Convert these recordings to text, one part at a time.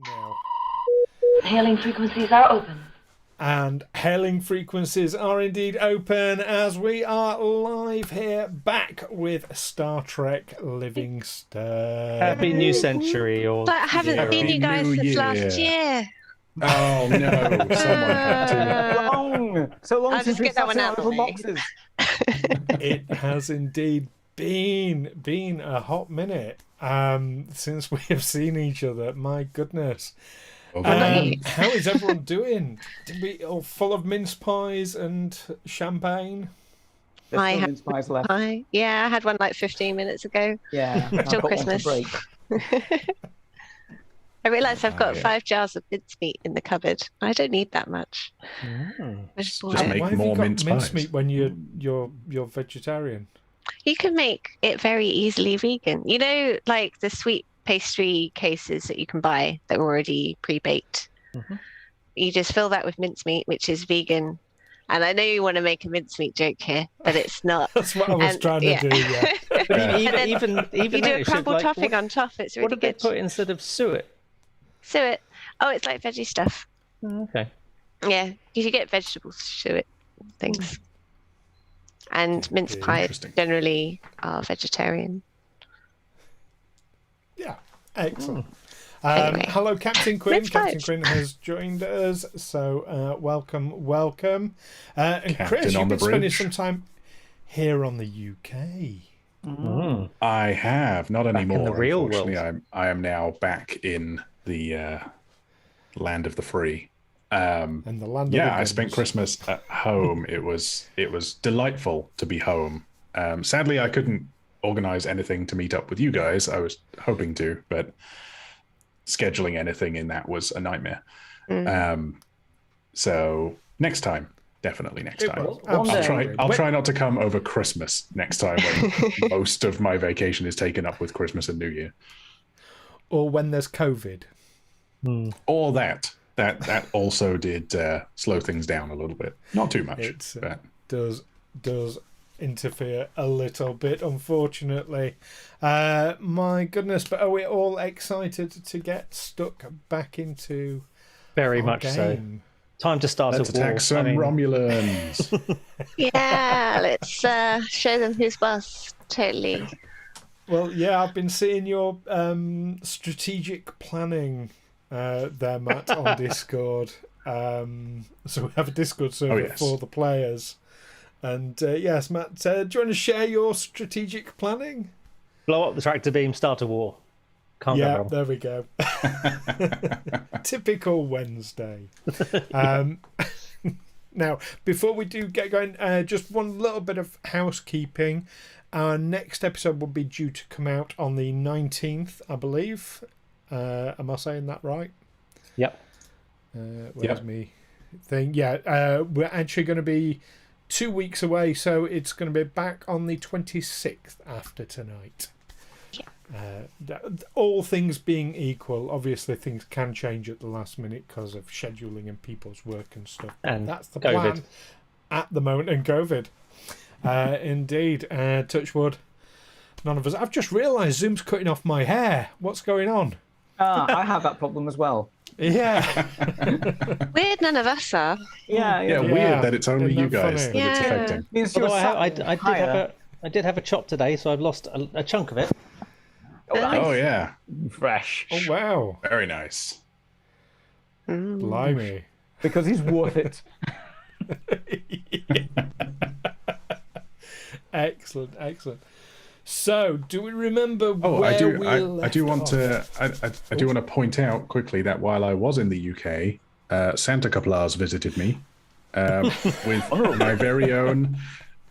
now. Hailing frequencies are open. And hailing frequencies are indeed open as we are live here back with Star Trek Livingstone. Happy New Century. But I haven't seen you guys since last year. Oh no, someone had to. So long I'll since just we get that sat one in our out of little the way. boxes. It has indeed been a hot minute since we have seen each other. My goodness. How is everyone doing? Did we all full of mince pies and champagne? I There's still have mince pies left. Yeah, I had one like 15 minutes ago. Yeah, I've Till got one to Christmas. break. I realise I've got yeah. 5 jars of mincemeat in the cupboard. I don't need that much. I just Just make Why have more you got mince pies. mincemeat when you're vegetarian? You can make it very easily vegan. You know, like the sweet pastry cases that you can buy that are already pre-baked. You just fill that with mincemeat, which is vegan. And I know you want to make a mincemeat joke here, but it's not. That's what I was And- trying to yeah. do. Yeah. But And even then even You do then, a it should, crumble like, topping what, on top. It's what really did they good. put instead of suet? Suet. Oh, it's like veggie stuff. Okay. Yeah, you should get vegetable suet things. And mince Okay, pies interesting. generally are vegetarian. Yeah, excellent. Anyway. Hello, Captain Quinn. Mince Captain pies. Quinn has joined us, so welcome. And Captain Chris, you've on been the spending bridge. some time here on the UK. I have not in anymore. the real Unfortunately, I am now back in the land of the free. And the land of Yeah, the I spent guns. Christmas at home. It was delightful to be home. Sadly, I couldn't organize anything to meet up with you guys. I was hoping to, but scheduling anything in that was a nightmare. So next time, definitely next It time. was. One day. Absolutely. I'll try not to come over Christmas next time when most of my vacation is taken up with Christmas and New Year. Or when there's COVID. Or that also did slow things down a little bit. Not too much, It's, but does interfere a little bit, unfortunately. My goodness, but are we all excited to get stuck back into Very our much so. game? Time to start let's a war. attack some Romulans. Yeah, let's show them who's boss. Totally. Well, yeah, I've been seeing your strategic planning there, Matt, on Discord. So we have a Discord server yes. for the players. And yes, Matt, do you want to share your strategic planning? Blow up the tractor beam, start a war. Can't go Yeah, wrong. there we go. Typical Wednesday. Now, before we do get going, just one little bit of housekeeping. Our next episode will be due to come out on the 19th, I believe. Am I saying that right? Yep. Where's me thing? Yeah, we're actually going to be 2 weeks away, so it's going to be back on the 26th after tonight. All things being equal, obviously things can change at the last minute because of scheduling and people's work and stuff. And that's the COVID. plan at the moment, and COVID. Indeed, touch wood. None of us. I've just realised Zoom's cutting off my hair. What's going on? I have that problem as well. Yeah. Weird, none of us are. Yeah, Yeah, weird that it's only Isn't you that guys funny? that it's Yeah. affecting. Means you're Although sat I did have a chop today, so I've lost a chunk of it. Oh yeah, fresh. Oh wow. very nice. Blimey. Because he's worth it. Excellent. So, do we remember Oh, where I do. we I left do want off? to. I do want to point out quickly that while I was in the UK, Santa Claus visited me with my very own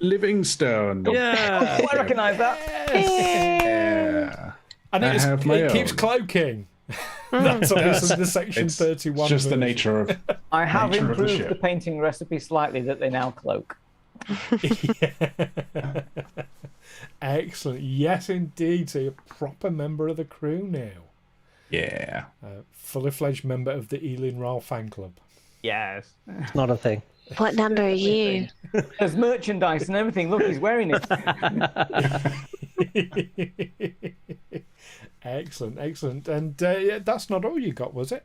Livingstone. Yeah. Oh, I recognise that. Yeah. And I have my it keeps own. cloaking. That's obviously the section It's 31. just the version. nature of. I have Nature of the improved ship. the painting recipe slightly that they now cloak. Excellent. Yes, indeed. So you're a proper member of the crew now. Yeah. Fully fledged member of the Eelin Wraal fan club. Yes. It's not a thing. What number are you? There's merchandise and everything. Look, he's wearing it. Excellent, excellent. And yeah, that's not all you got, was it?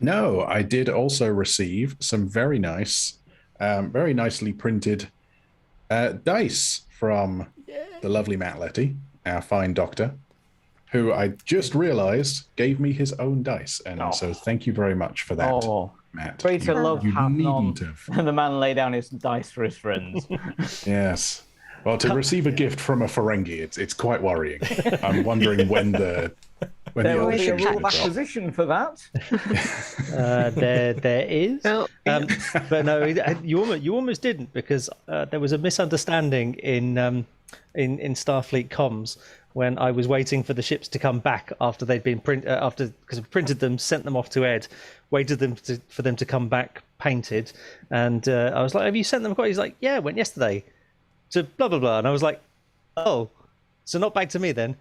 No, I did also receive some very nice, very nicely printed dice from the lovely Matt Letty, our fine doctor, who I just realized gave me his own dice. And so thank you very much for that, Matt. Greater love you hath none needn't have. than the man lay down his dice for his friends. Yes. Well, to receive a gift from a Ferengi, it's quite worrying. I'm wondering when the There will be a other rule of should drop. acquisition for that. There is. Oh, But no, you almost didn't, because there was a misunderstanding in Starfleet comms when I was waiting for the ships to come back after they'd been because I printed them, sent them off to Ed, waited for them to come back painted, and I was like, "Have you sent them?" He's like, "Yeah, went yesterday to blah blah blah," and I was like, "Oh, so not back to me then."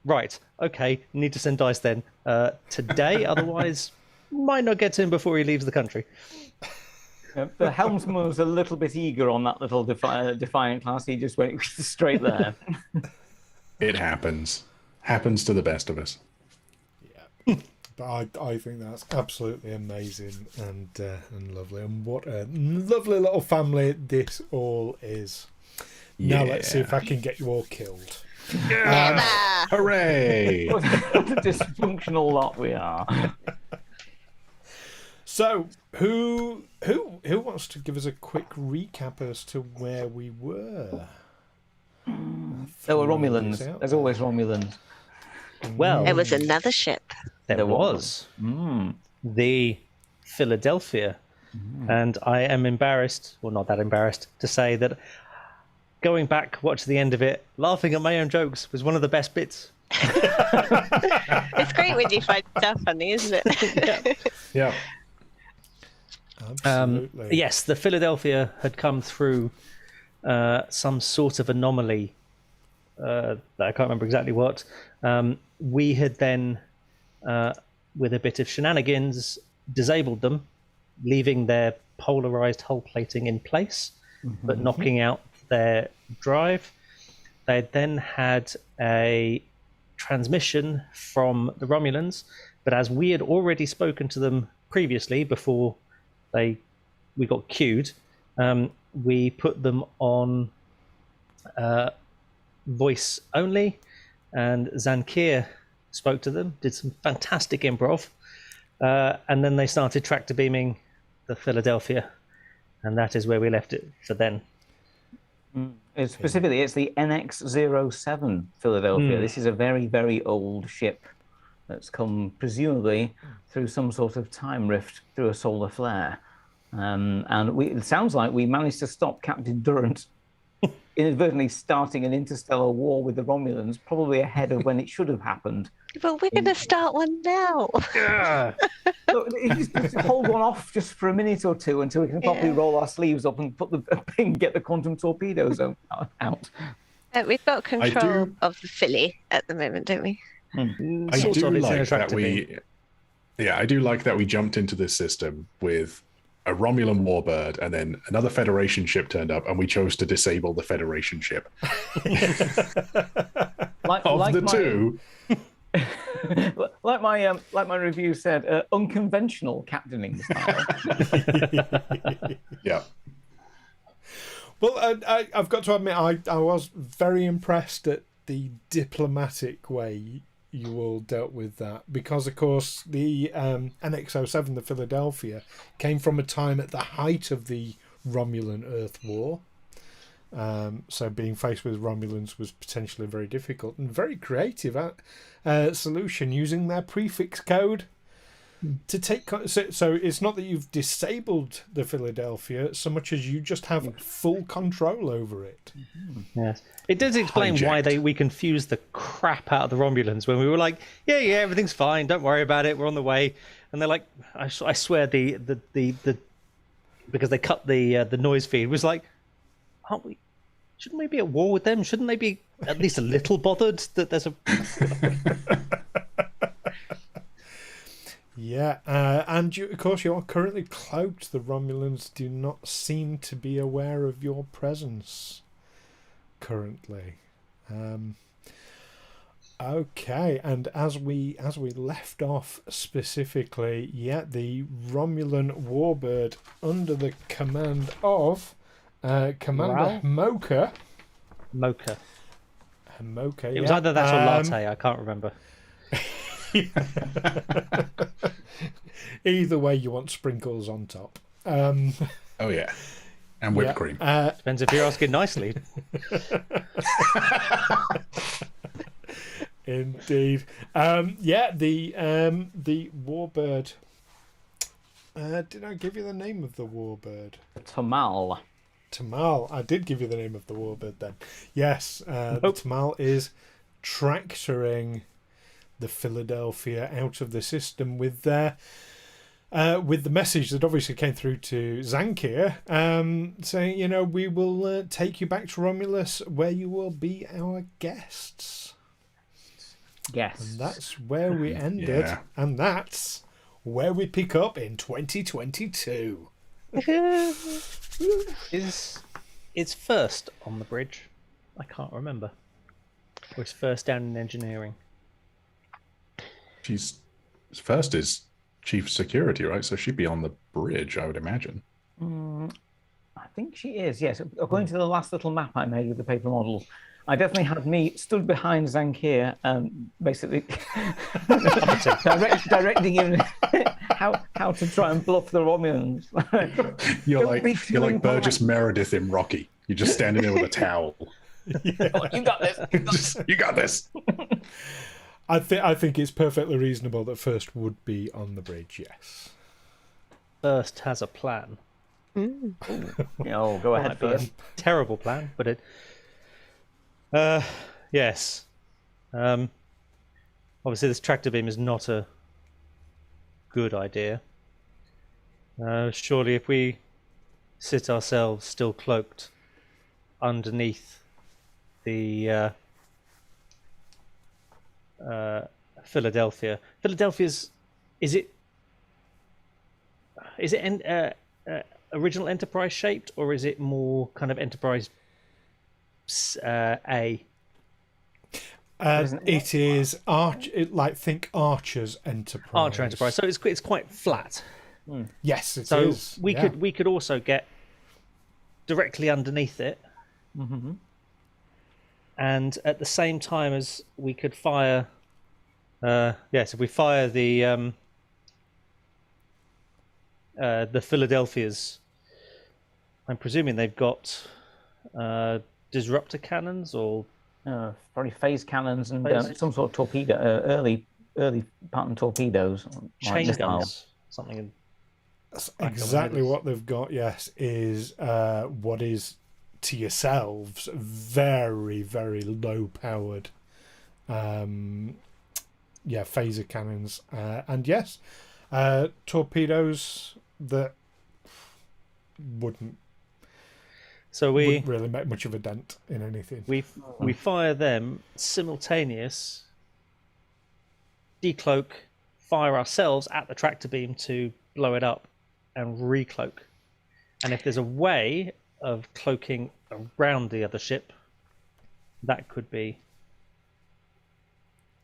Right, okay, need to send dice then today, otherwise might not get to him before he leaves the country. The helmsman was a little bit eager on that little defiant class. He just went straight there. It happens. Happens to the best of us. Yeah. But I think that's absolutely amazing and lovely. And what a lovely little family this all is. Now let's see if I can get you all killed. Hooray! What a dysfunctional lot we are. So, who wants to give us a quick recap as to where we were? There were Romulans. There's always Romulans. Well, there was another ship. there was the Philadelphia, and I am embarrassed, well, not that embarrassed, to say that going back, watch the end of it, laughing at my own jokes was one of the best bits. It's great when you find stuff funny, isn't it? Yeah. Absolutely. Yes, the Philadelphia had come through some sort of anomaly that I can't remember exactly what. We had then, with a bit of shenanigans, disabled them, leaving their polarized hull plating in place, but knocking out their drive. They then had a transmission from the Romulans, but as we had already spoken to them previously before we got queued, we put them on voice only, and Zhankir spoke to them, did some fantastic improv, and then they started tractor beaming the Philadelphia, and that is where we left it for then. Specifically, it's the NX07 Philadelphia. This is a very, very old ship that's come presumably through some sort of time rift through a solar flare. And it sounds like we managed to stop Captain Durrant inadvertently starting an interstellar war with the Romulans, probably ahead of when it should have happened. But we're going to start one now. Look, just hold one off just for a minute or two until we can properly roll our sleeves up and put get the quantum torpedoes out. We've got control of the Philly at the moment, don't we? I do like that I do like that we jumped into this system with a Romulan warbird, and then another Federation ship turned up, and we chose to disable the Federation ship. Two. Like my review said, unconventional captaining style. Yeah. Well, I've got to admit, I was very impressed at the diplomatic way you all dealt with that, because of course the NX07, the Philadelphia, came from a time at the height of the Romulan Earth War, so being faced with Romulans was potentially very difficult, and very creative solution using their prefix code to take. So it's not that you've disabled the Philadelphia so much as you just have full control over it. Yes, it does explain why we confused the crap out of the Romulans when we were like, yeah, everything's fine, don't worry about it, we're on the way, and they're like, I swear the because they cut the noise feed, was like, aren't we? Shouldn't we be at war with them? Shouldn't they be at least a little bothered that there's a? Yeah, and of course you are currently cloaked. The Romulans do not seem to be aware of your presence currently. Okay, and as we left off specifically, the Romulan warbird under the command of Commander Wraal? Mocha. It was either that or latte. I can't remember. Either way, you want sprinkles on top. Oh yeah, and whipped cream. Depends if you're asking nicely. Indeed. The warbird. Did I give you the name of the warbird? Tamal. Tamal. I did give you the name of the warbird then. Yes, the Tamal is tractoring the Philedelphia out of the system with the message that obviously came through to Zhankir, saying, we will take you back to Romulus, where you will be our guests. Yes. And that's where we ended, and that's where we pick up in 2022. Is first on the bridge? I can't remember. Or is first down in engineering? She's first is chief security, right? So she'd be on the bridge, I would imagine. I think she is, yes. According to the last little map I made with the paper model, I definitely had me stood behind Zhankir, basically directing him how to try and bluff the Romulans. You're like Burgess Meredith in Rocky. You're just standing there with a towel. Oh, you got this. You got this. I think it's perfectly reasonable that first would be on the bridge. Yes. First has a plan. Oh, go ahead first. Terrible plan, but it. Yes. Obviously, this tractor beam is not a good idea. Surely, if we sit ourselves still cloaked underneath the Philadelphia's, is it original Enterprise shaped, or is it more kind of Enterprise A? It is think Archer's Enterprise. Archer Enterprise. So it's quite flat. Yes, it so is. we could also get directly underneath it, and at the same time as we could fire. If we fire the Philadelphia's, I'm presuming they've got disruptor cannons or probably phase cannons and some sort of torpedo, early pattern torpedoes, chain guns, something. That's exactly what they've got. Yes, is what is to yourselves very, very low powered. Phaser cannons, and yes, torpedoes that wouldn't really make much of a dent in anything. We fire them simultaneous, decloak, fire ourselves at the tractor beam to blow it up, and recloak. And if there's a way of cloaking around the other ship, that could be.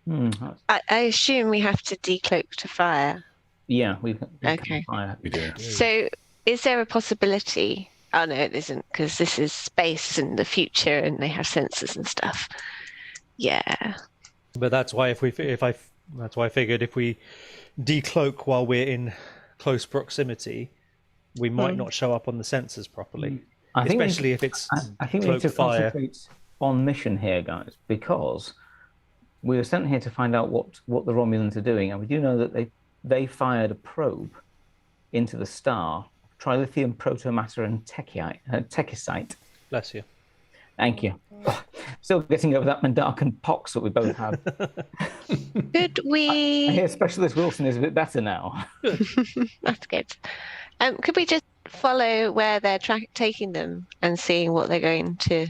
I assume we have to decloak to fire. Yeah, we okay. Fire. We do. So, is there a possibility? Oh no, it isn't, because this is space and the future, and they have sensors and stuff. Yeah. But that's why that's why I figured if we decloak while we're in close proximity, we might not show up on the sensors properly. Especially if it's I think we need to concentrate on mission here, guys, because we were sent here to find out what the Romulans are doing, and we do know that they fired a probe into the star, trilithium protomatter and techisite. Bless you. Thank you. Still getting over that Mandarkan pox that we both have. Could we? I hear Specialist Wilson is a bit better now. That's good. Could we just follow where they're taking them and seeing what they're going to,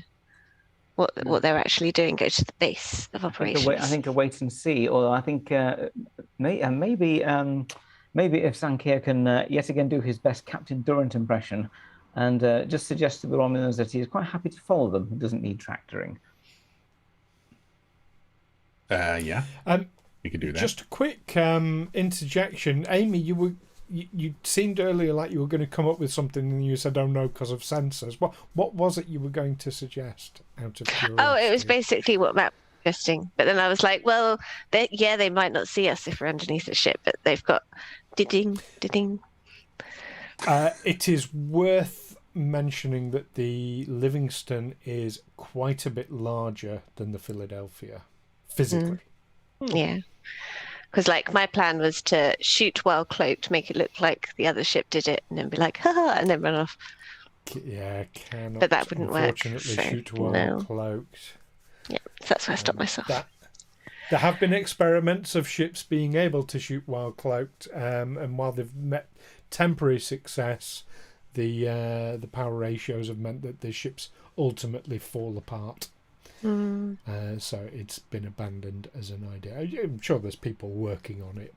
what they're actually doing? Go to the base of operations. I think a wait and see. Or I think maybe if Zhankir can yet again do his best Captain Durant impression, and just suggest to the Romulans that he is quite happy to follow them. He doesn't need tractoring. Yeah. We could do that. Just a quick interjection. Amy, you seemed earlier like you were going to come up with something, and you said, "Oh no," because of sensors. What was it you were going to suggest? Out of curiosity. Oh, it was basically what Matt was suggesting. But then I was like, well, they might not see us if we're underneath the ship, but they've got ding. It is worth mentioning that the Livingstone is quite a bit larger than the Philadelphia, physically. Yeah. Because my plan was to shoot while cloaked, make it look like the other ship did it, and then be like, haha, and then run off. Yeah, cannot. But that wouldn't work. Unfortunately, shoot while cloaked. Yeah, so that's why I stopped myself. There have been experiments of ships being able to shoot while cloaked, and while they've met temporary success, the power ratios have meant that the ships ultimately fall apart. So it's been abandoned as an idea. I'm sure there's people working on it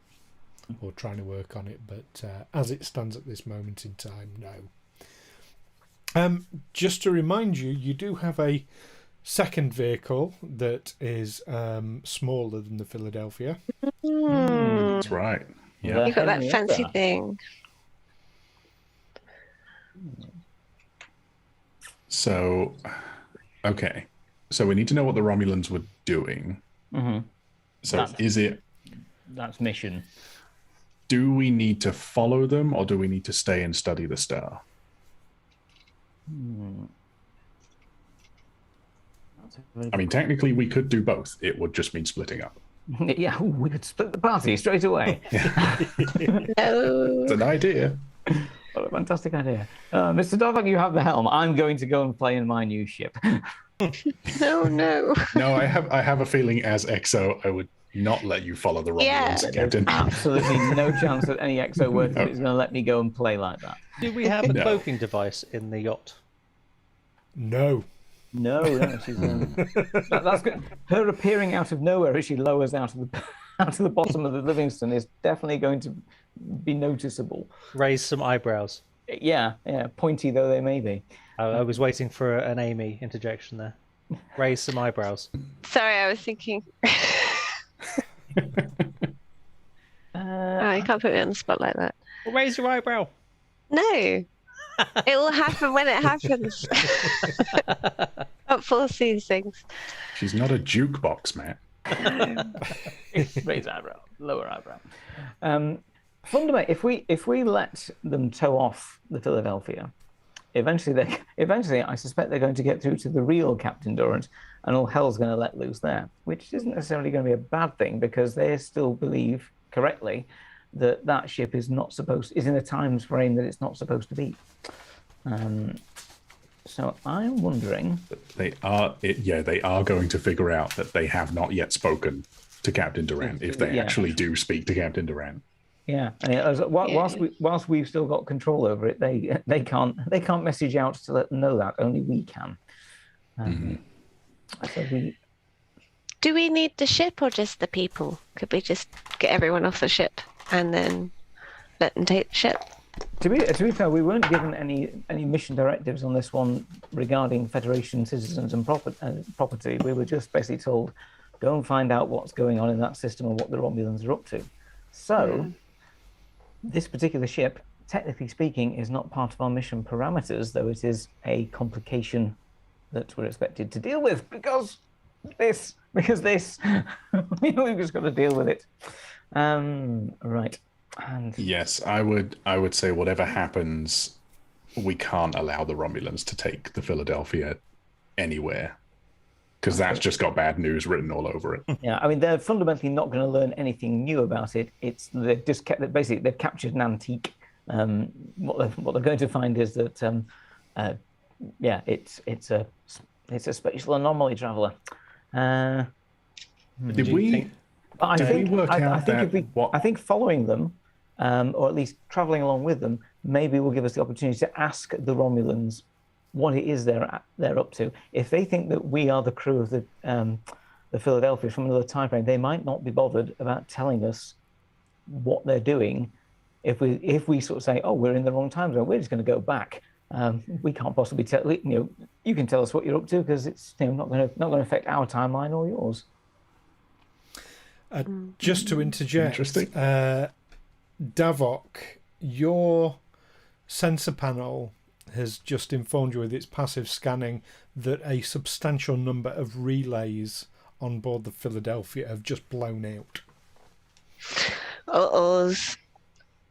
or trying to work on it, but as it stands at this moment in time, no. Just to remind you, you do have a second vehicle that is smaller than the Philadelphia. That's right. Yeah. You've got that fancy thing. So, okay. So we need to know what the Romulans were doing. So That's mission. Do we need to follow them, or do we need to stay and study the star? I mean, technically, we could do both. It would just mean splitting up. Yeah, we could split the party straight away. No. It's an idea. What a fantastic idea. Mr. Davok, you have the helm. I'm going to go and play in my new ship. No. No, I have a feeling as EXO, I would not let you follow the Romulans, Captain. Absolutely no chance that any EXO worker is going to let me go and play like that. Do we have a cloaking device in the yacht? No, she's that's good. Her appearing out of nowhere as she lowers out of the bottom of the Livingstone is definitely going to be noticeable. Raise some eyebrows. Yeah, pointy though they may be. I was waiting for an Amy interjection there. Raise some eyebrows. Sorry, I was thinking. You can't put me on the spot like that. Well, raise your eyebrow. No. It will happen when it happens. Don't force these things. She's not a jukebox, Matt. Raise eyebrow, lower eyebrow. Fundamentally, if we let them tow off the Philadelphia, eventually I suspect they're going to get through to the real Captain Durrant, and all hell's going to let loose there, which isn't necessarily going to be a bad thing because they still believe correctly that ship is in a time frame that it's not supposed to be. So I'm wondering. They are going to figure out that they have not yet spoken to Captain Durrant if they actually do speak to Captain Durrant. Yeah, and whilst we've still got control over it, they can't message out to let them know that. Only we can. So do we need the ship or just the people? Could we just get everyone off the ship and then let them take the ship? To be fair, we weren't given any mission directives on this one regarding Federation citizens and property. We were just basically told, go and find out what's going on in that system and what the Romulans are up to. So, this particular ship, technically speaking, is not part of our mission parameters, though it is a complication that we're expected to deal with because this, we've just got to deal with it. Right. And yes, I would say whatever happens, we can't allow the Romulans to take the Philadelphia anywhere because that's just got bad news written all over it. Yeah, I mean, they're fundamentally not going to learn anything new about it. They've just they've captured an antique. What they're going to find is that it's a spatial anomaly traveler. Did we work out I think following them, or at least traveling along with them, maybe will give us the opportunity to ask the Romulans what it is they're up to. If they think that we are the crew of the Philadelphia from another time frame, they might not be bothered about telling us what they're doing. If we sort of say, oh, we're in the wrong time zone, we're just going to go back. We can't possibly tell you can tell us what you're up to because it's not going to affect our timeline or yours. Just to interject, Interesting. Davok, your sensor panel has just informed you with its passive scanning that a substantial number of relays on board the Philadelphia have just blown out.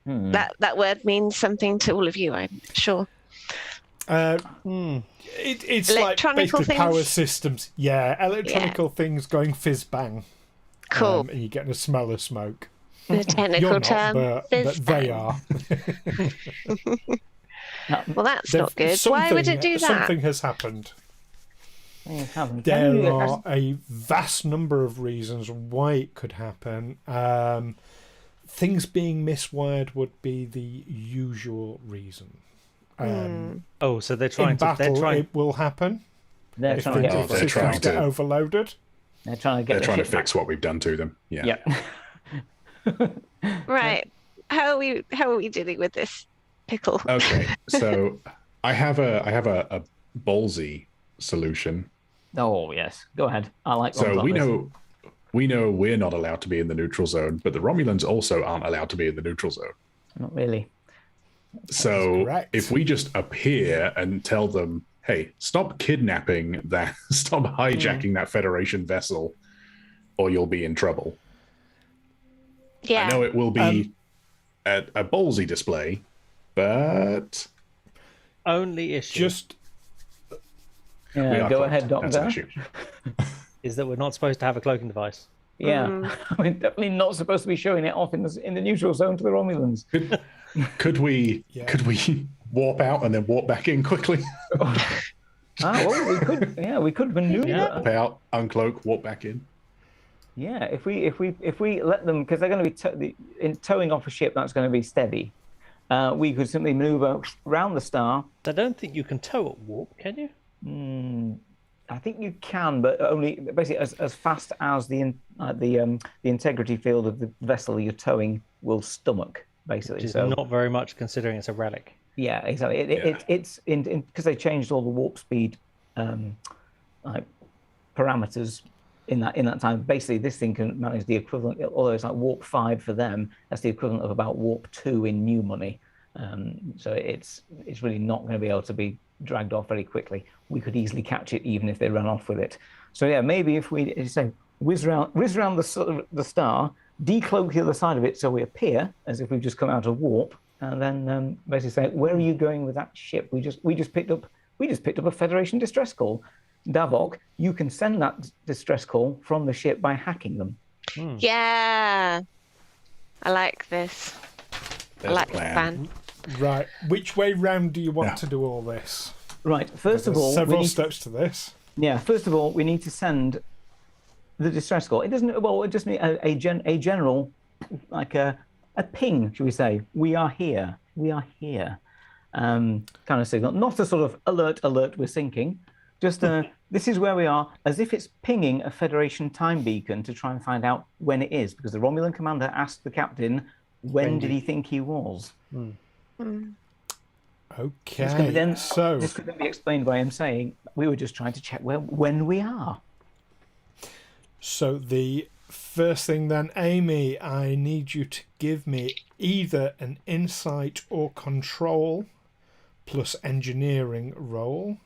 That word means something to all of you, I'm sure. It's like basically power systems. Yeah, electronical things going fizz bang. Cool. And you're getting a smell of smoke. The technical You're not, term, but they are. Well, that's not good. Why would it do that? Something has happened. There are a vast number of reasons why it could happen. Things being miswired would be the usual reason. So they're trying in battle, it will happen. They're trying to get overloaded. They're trying to fix what we've done to them. Yeah. Right. How are we dealing with this pickle? Okay. So I have a ballsy solution. Oh yes, go ahead. I like. So we know we're not allowed to be in the neutral zone, but the Romulans also aren't allowed to be in the neutral zone. Not really. So if we just appear and tell them, hey, stop kidnapping that, stop hijacking that Federation vessel, or you'll be in trouble. Yeah. I know it will be a ballsy display, but only issue just go ahead, Doctor. Is that we're not supposed to have a cloaking device. Yeah, we're definitely not supposed to be showing it off in the neutral zone to the Romulans. Could we warp out and then warp back in quickly? Well, we could. Yeah, we could maneuver. Warp out, uncloak, warp back in. Yeah, if we let them, because they're going to be in towing off a ship that's going to be steady. We could simply maneuver around the star. I don't think you can tow at warp, can you? I think you can, but only basically as fast as the integrity field of the vessel you're towing will stomach, basically. Which is not very much considering it's a relic. Yeah, exactly. It's because they changed all the warp speed parameters in that time. Basically, this thing can manage the equivalent, although it's like warp 5 for them, that's the equivalent of about warp 2 in new money. So it's really not going to be able to be dragged off very quickly. We could easily catch it even if they ran off with it. So yeah, maybe if we, as you say, whiz around the star, decloak the other side of it so we appear as if we've just come out of warp, and then basically say, where are you going with that ship? We just picked up a Federation distress call. Davok, you can send that distress call from the ship by hacking them. Yeah, I like this. I like the plan. Right, which way round do you want to do all this? Right, first of all, several steps to this. Yeah, first of all, we need to send the distress call. It doesn't. Well, it just means a general, like a ping, should we say? We are here. We are here. Kind of signal, not a sort of alert. We're sinking. Just this is where we are, as if it's pinging a Federation time beacon to try and find out when it is, because the Romulan commander asked the captain when did he think he was. Okay, so this could then be explained by him saying we were just trying to check when we are. So the first thing then, Amy, I need you to give me either an insight or control plus engineering roll,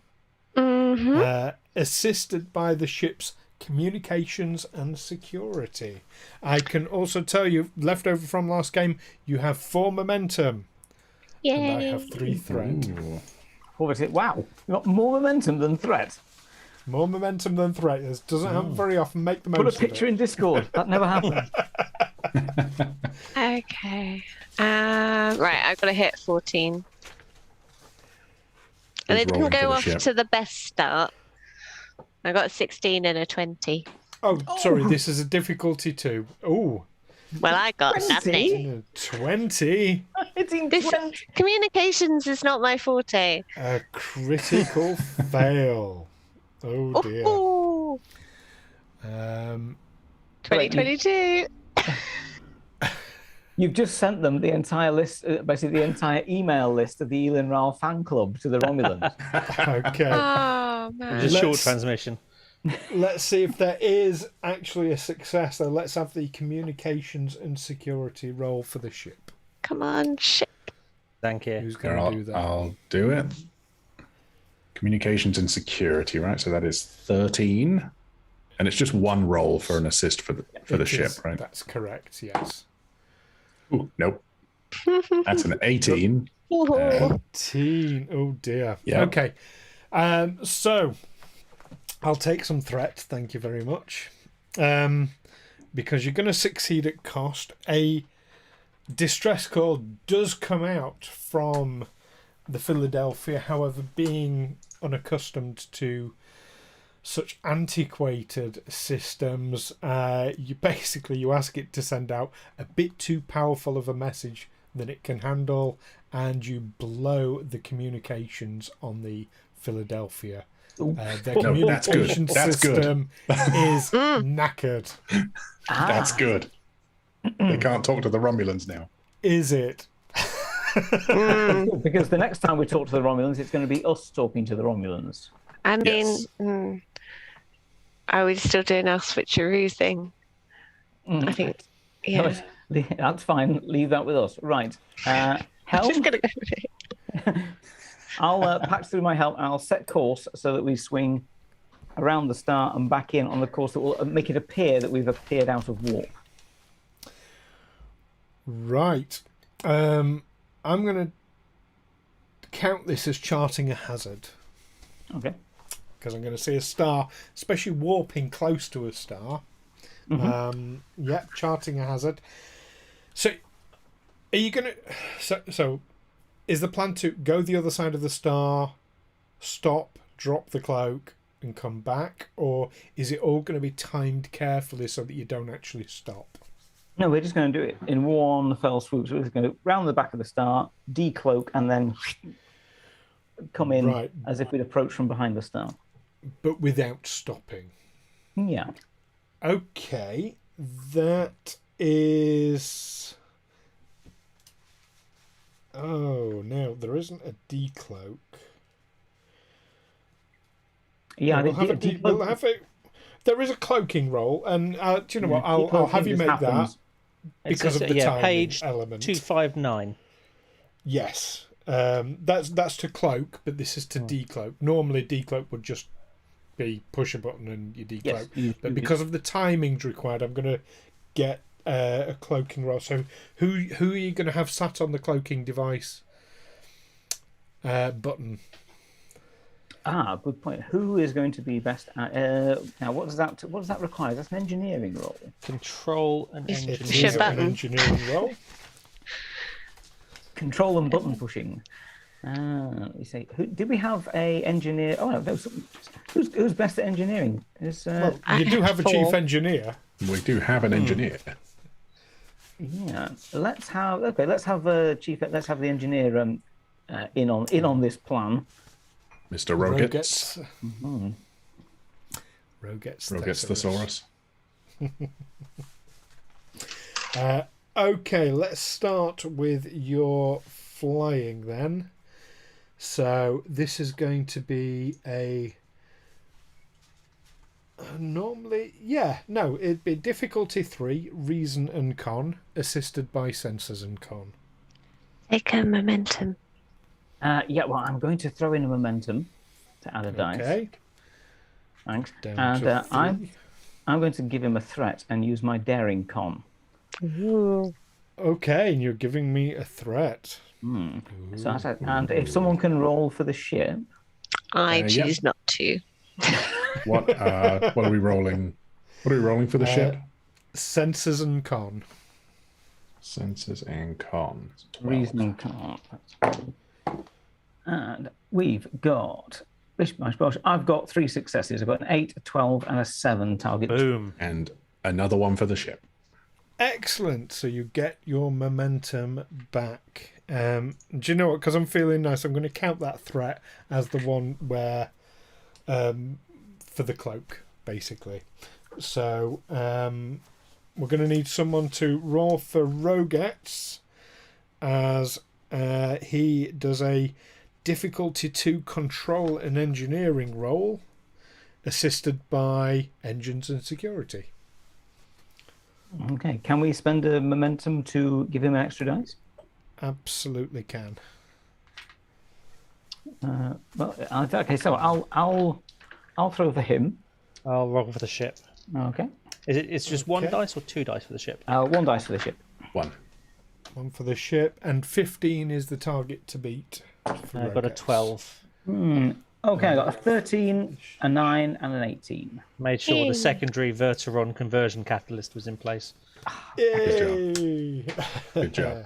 assisted by the ship's communications and security. I can also tell you, left over from last game, you have 4 momentum. Yay. And I have 3 threat. Wow, you got more momentum than threat. More momentum than threat. This doesn't happen very often. Make the most of it. Put a picture in Discord. That never happened. Okay. Right, I've got to hit 14. And it didn't go off to the best start. I got a 16 and a 20. Oh, sorry, this is a difficulty 2. Oh. Well, I got 20? nothing. 20. Communications is not my forte. A critical fail. Oh dear. Ooh. 2022. You've just sent them the entire list, basically the entire email list of the Eelin Wraal fan club to the Romulans. Okay. Oh man. Just short transmission. let's see if there is actually a success. Though, let's have the communications and security roll for the ship. Come on, ship. Zhankir. Who's going to do that? I'll do it. Communications and security, right? So that is 13. And it's just one roll for an assist for the ship, right? That's correct, yes. Ooh, nope. That's an 18. 18. Oh, dear. Yeah. Okay. So, I'll take some threat. Thank you very much. Because you're going to succeed at cost. A distress call does come out from the Philadelphia, however, being unaccustomed to such antiquated systems, you ask it to send out a bit too powerful of a message than it can handle, and you blow the communications on the Philadelphia. Their communication system is knackered. That's good. They can't talk to the Romulans now. Is it? Because the next time we talk to the Romulans, it's going to be us talking to the Romulans. I mean, Yes. are we still doing our switcheroo thing? I think, yeah. That's fine. Leave that with us. Right. I'm Helm, just going to go with it. I'll patch through my helm and I'll set course so that we swing around the star and back in on the course that will make it appear that we've appeared out of warp. Right. I'm going to count this as charting a hazard. Okay. Because I'm going to see a star, especially warping close to a star. Charting a hazard. So, are you going to... So, is the plan to go the other side of the star, stop, drop the cloak, and come back? Or is it all going to be timed carefully so that you don't actually stop? No, we're just going to do it in one fell swoop. So we're just going to round the back of the star, decloak, and then come in as if we'd approach from behind the star. But without stopping. Yeah. Okay. That is... Oh, no, there isn't a decloak. Yeah, we'll have it. There is a cloaking roll, and do you know what? I'll have you make that because of the timing page element. 259. Yes, that's to cloak, but this is to decloak. Normally, decloak would just be push a button and you decloak, but because of the timings required, I'm going to get a cloaking roll. So, who are you going to have sat on the cloaking device button? Good point. Who is going to be best at... now, what does that require? That's an engineering role. Control and engineering. It is an engineering role. Control and button pushing. Let me see. Did we have a engineer? Oh, no. Who's best at engineering? Well, you do have a chief engineer. We do have an engineer. Yeah. Let's have the chief. Let's have the engineer in on this plan. Mr. Rogets. Rogets Thesaurus. Okay, let's start with your flying then. So this is going to be a... it'd be difficulty 3, reason and con, assisted by sensors and con. Take a momentum. I'm going to throw in a momentum to add a dice. Okay. Thanks. Down to 3. I'm going to give him a threat and use my daring con. Okay, and you're giving me a threat. And if someone can roll for the ship, I choose not to. What are we rolling? What are we rolling for the ship? Sensors and con. Sensors and con. 12. Reasoning con. And we've got Bosh. I've got 3 successes. I've got an 8, a 12, and a 7 target. Boom. And another one for the ship. Excellent. So you get your momentum back. Do you know what? Because I'm feeling nice, I'm going to count that threat as the one where for the cloak, basically. So we're going to need someone to roll for Rogets as he does a difficulty 2 control and engineering roll. assisted by engines and security. Okay, can we spend a momentum to give him an extra dice? Absolutely can. Okay, so I'll throw for him. I'll roll for the ship. Okay. It's just one Okay. dice or 2 dice for the ship? One dice for the ship. One. One for the ship, and 15 is the target to beat. I've got a 12. Okay, I got a 13, a 9, and an 18. Made sure the secondary Verteron conversion catalyst was in place. Yay! Good job.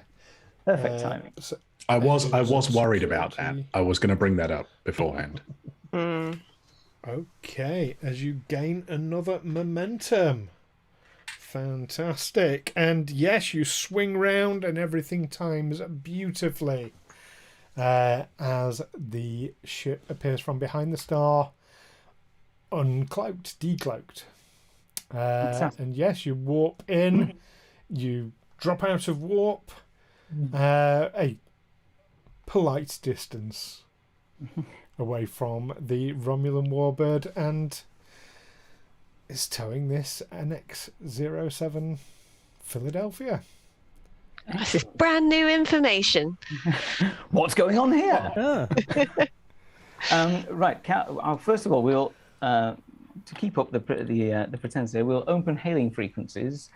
Perfect timing. So, I was worried about that. I was going to bring that up beforehand. okay, as you gain another momentum. Fantastic. And yes, you swing round and everything times beautifully. As the ship appears from behind the star, uncloaked, decloaked. And yes, you warp in, you drop out of warp, a polite distance away from the Romulan warbird, and is towing this NX-07 Philadelphia. This is brand new information. What's going on here? Right. First of all, we'll to keep up the pretense here, we'll open hailing frequencies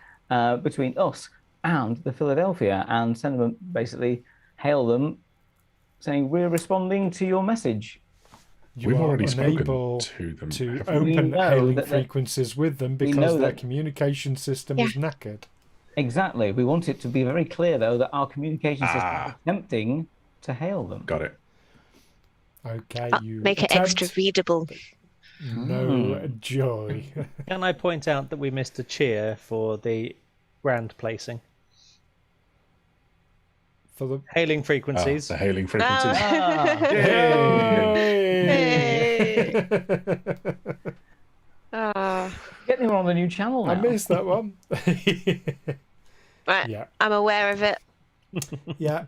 between us and the Philadelphia and send them, basically hail them, saying we're responding to your message. We've already spoken unable to them. to haven't we? open know hailing that frequencies with them we because know their that- communication system is knackered. Exactly. We want it to be very clear, though, that our communication system is attempting to hail them. Got it. Okay, you Make it attempt. extra readable. No joy. Can I point out that we missed a cheer for the grand placing? For the Hailing frequencies. The hailing frequencies. Yay! Get them on the new channel now. I missed that one. Right, Yeah, I'm aware of it. yeah.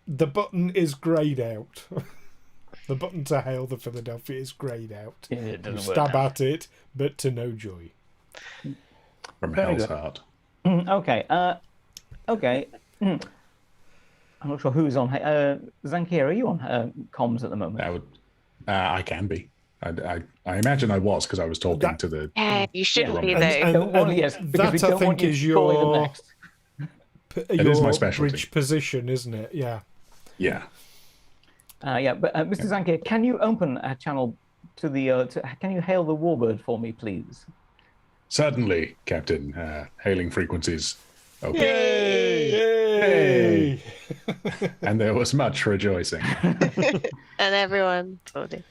The button is greyed out. The button to hail the Philadelphia is greyed out. Yeah, it You doesn't work stab now. at it, but to no joy. From Very Hell's good. Heart. Okay. Okay. I'm not sure who's on. Zhankir, are you on comms at the moment? That would, I can be. I imagine I was because I was talking to the. Yeah, you shouldn't be And- though. and- Don't want- and yes, because we that I don't want think you is calling them your next. is my your specialty. bridge position, isn't it? Yeah. Yeah. But Mr. Zhankir, can you open a channel to the? Can you hail the warbird for me, please? Certainly, Captain. Hailing frequencies open. Yay! And there was much rejoicing. And everyone told it.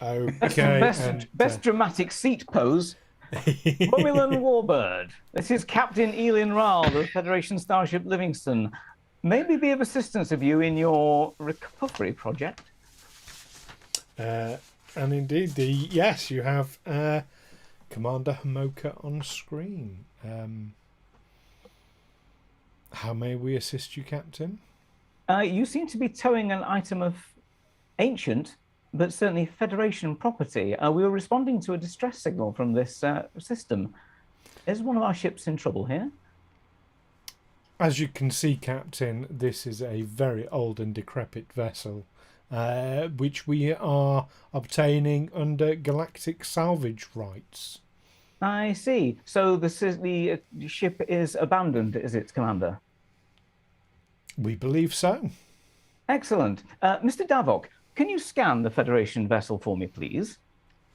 Okay. Best dramatic seat pose. Romulan warbird. This is Captain Eelin Wraal, the Federation starship Livingstone. May we be of assistance of you in your recovery project? And indeed, yes, you have Commander Hamoka on screen. How may we assist you, Captain? You seem to be towing an item of ancient, but certainly Federation property. We were responding to a distress signal from this system. Is one of our ships in trouble here? As you can see, Captain, this is a very old and decrepit vessel, which we are obtaining under galactic salvage rights. I see. So the ship is abandoned, is it, Commander? We believe so. Excellent. Mr. Davok, can you scan the Federation vessel for me, please?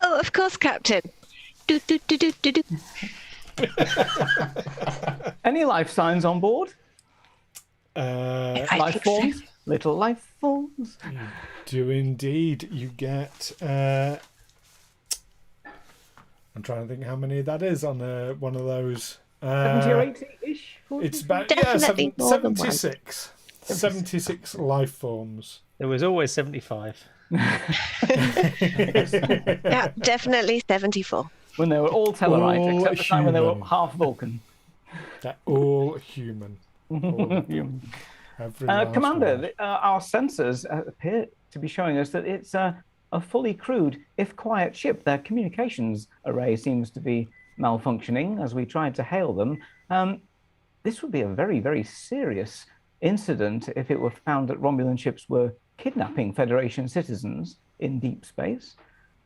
Oh, of course, Captain. Do, do, do, do, do, do. Any life signs on board? I Life think so. forms? Little life forms? Do indeed. You get... I'm trying to think how many that is on one of those. 70 or 80-ish? It's about Definitely more than one. 76. 76 life forms. There was always 75. Yeah, definitely 74. When they were all Tellarite, All except the time when they were human. half Vulcan. They're all human. All of them. Every last Commander, one. our sensors appear to be showing us that it's a fully crewed, if quiet ship. Their communications array seems to be malfunctioning as we tried to hail them. This would be a very, very serious incident if it were found that Romulan ships were kidnapping Federation citizens in deep space.